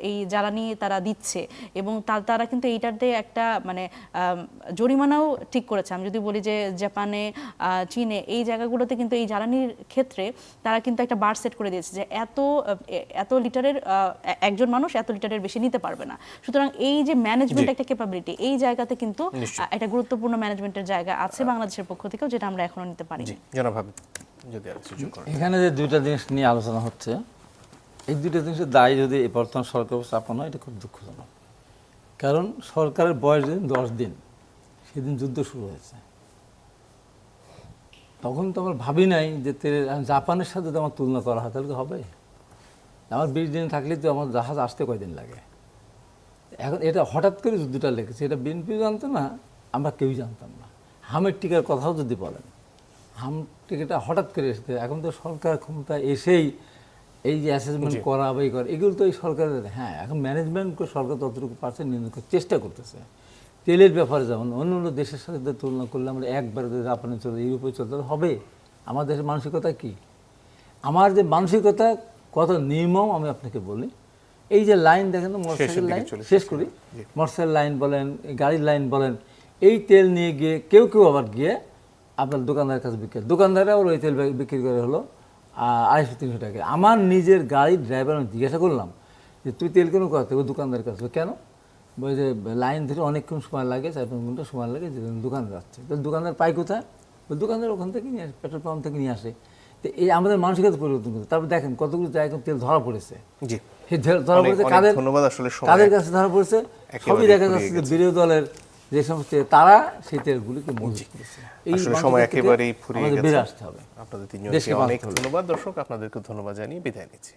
এই জ্বালানি তারা দিচ্ছে, এবং তারা কিন্তু এইটাতে একটা মানে জরিমানাও ঠিক করেছে। আমি যদি বলি যে জাপানে, চীনে, এই জায়গাগুলোতে কিন্তু এই জ্বালানির ক্ষেত্রে তারা কিন্তু একটা বার সেট করে দিয়েছে যে এত লিটারের একজন মানুষ এত লিটারের বেশি নিতে পারবে না। সুতরাং এই যে ম্যানেজমেন্ট একটা ক্যাপাবিলিটি, এই জায়গাতে কিন্তু একটা গুরুত্বপূর্ণ ম্যানেজমেন্টের জায়গা আছে বাংলাদেশের পক্ষ থেকেও, যেটা আমরা এখনো নিতে পারি। জনাব হাবিব যদি আর সুযোগ করেন। এখানে যে দুইটা জিনিস নিয়ে আলোচনা হচ্ছে, এই দুইটা জিনিসের দায় যদি এই বর্তমান সরকার চাপানো হয়, এটা খুব দুঃখজনক। কারণ সরকারের বয়স যেদিন 10 দিন, সেদিন যুদ্ধ শুরু হয়েছে। তখন তো আমার ভাবি নাই যে জাপানের সাথে যদি আমার তুলনা করা হয় তাহলে কি হবে? আমার 20 দিন থাকলে তো আমার জাহাজ আসতে কয়দিন লাগে। এখন এটা হঠাৎ করে যুদ্ধটা লেগেছে, এটা বিএনপি জানতো না, আমরা কেউই জানতাম না। হামের টিকার কথাও যদি বলেন, হাম টিকাটা হঠাৎ করে এসেছে। এখন তো সরকার ক্ষমতা এসেই এই যে অ্যাসেসমেন্ট করা বা এই করা, এগুলো তো এই সরকারের। হ্যাঁ, এখন ম্যানেজমেন্ট করে সরকার ততটুকু পারছে, নিয়ন্ত্রণ করার চেষ্টা করতেছে। তেলের ব্যাপারে যেমন অন্য অন্য দেশের সাথে তুলনা করলে আমরা একবার জাপানে চলে, ইউরোপে চলতে হবে। আমার দেশের মানসিকতা কি? আমার যে মানসিকতা কত নির্মম আমি আপনাকে বলি। এই যে লাইন দেখেন, মোটরসাইকেল লাইন, শেষ করি, মোটরসাইকেল লাইন বলেন, গাড়ির লাইন বলেন, এই তেল নিয়ে গিয়ে কেউ কেউ আবার গিয়ে আপনার দোকানদারের কাছে বিক্রি, দোকানদাররা আবার ওই তেল বিক্রি করে হলো 250-300 টাকা। আমার নিজের গাড়ির ড্রাইভার আমি জিজ্ঞাসা করলাম যে তুই তেল কেন করাতে? ওই দোকানদারের কাছে। কেন? বলে যে লাইন ধরে অনেকক্ষণ সময় লাগে, 4-5 ঘন্টা সময় লাগে, যে দোকানে যাচ্ছে। তো দোকানদার পায় কোথায়? ওই দোকানদার ওখান থেকে নিয়ে আসে, পেট্রোল পাম্প থেকে নিয়ে আসে। তো এই আমাদের মানসিকতা পরিবর্তন করতে। তারপর দেখেন কতগুলো জায়গায় তেল ধরা পড়েছে। জি, ধরা পড়েছে কাদের? ধন্যবাদ। আসলে কাদের কাছে ধরা পড়েছে? সবই দেখা যাচ্ছে যে বিরোধী দলের যে সমস্ত তারা সেই তেলগুলিকে মজুত করেছে। এই সময় একেবারেই ফুরিয়ে গেছে। বেড়ে আসতে হবে। আপনাদের তিনজনকে অনেক ধন্যবাদ। দর্শক, আপনাদেরকে ধন্যবাদ জানিয়ে বিদায় নিচ্ছি।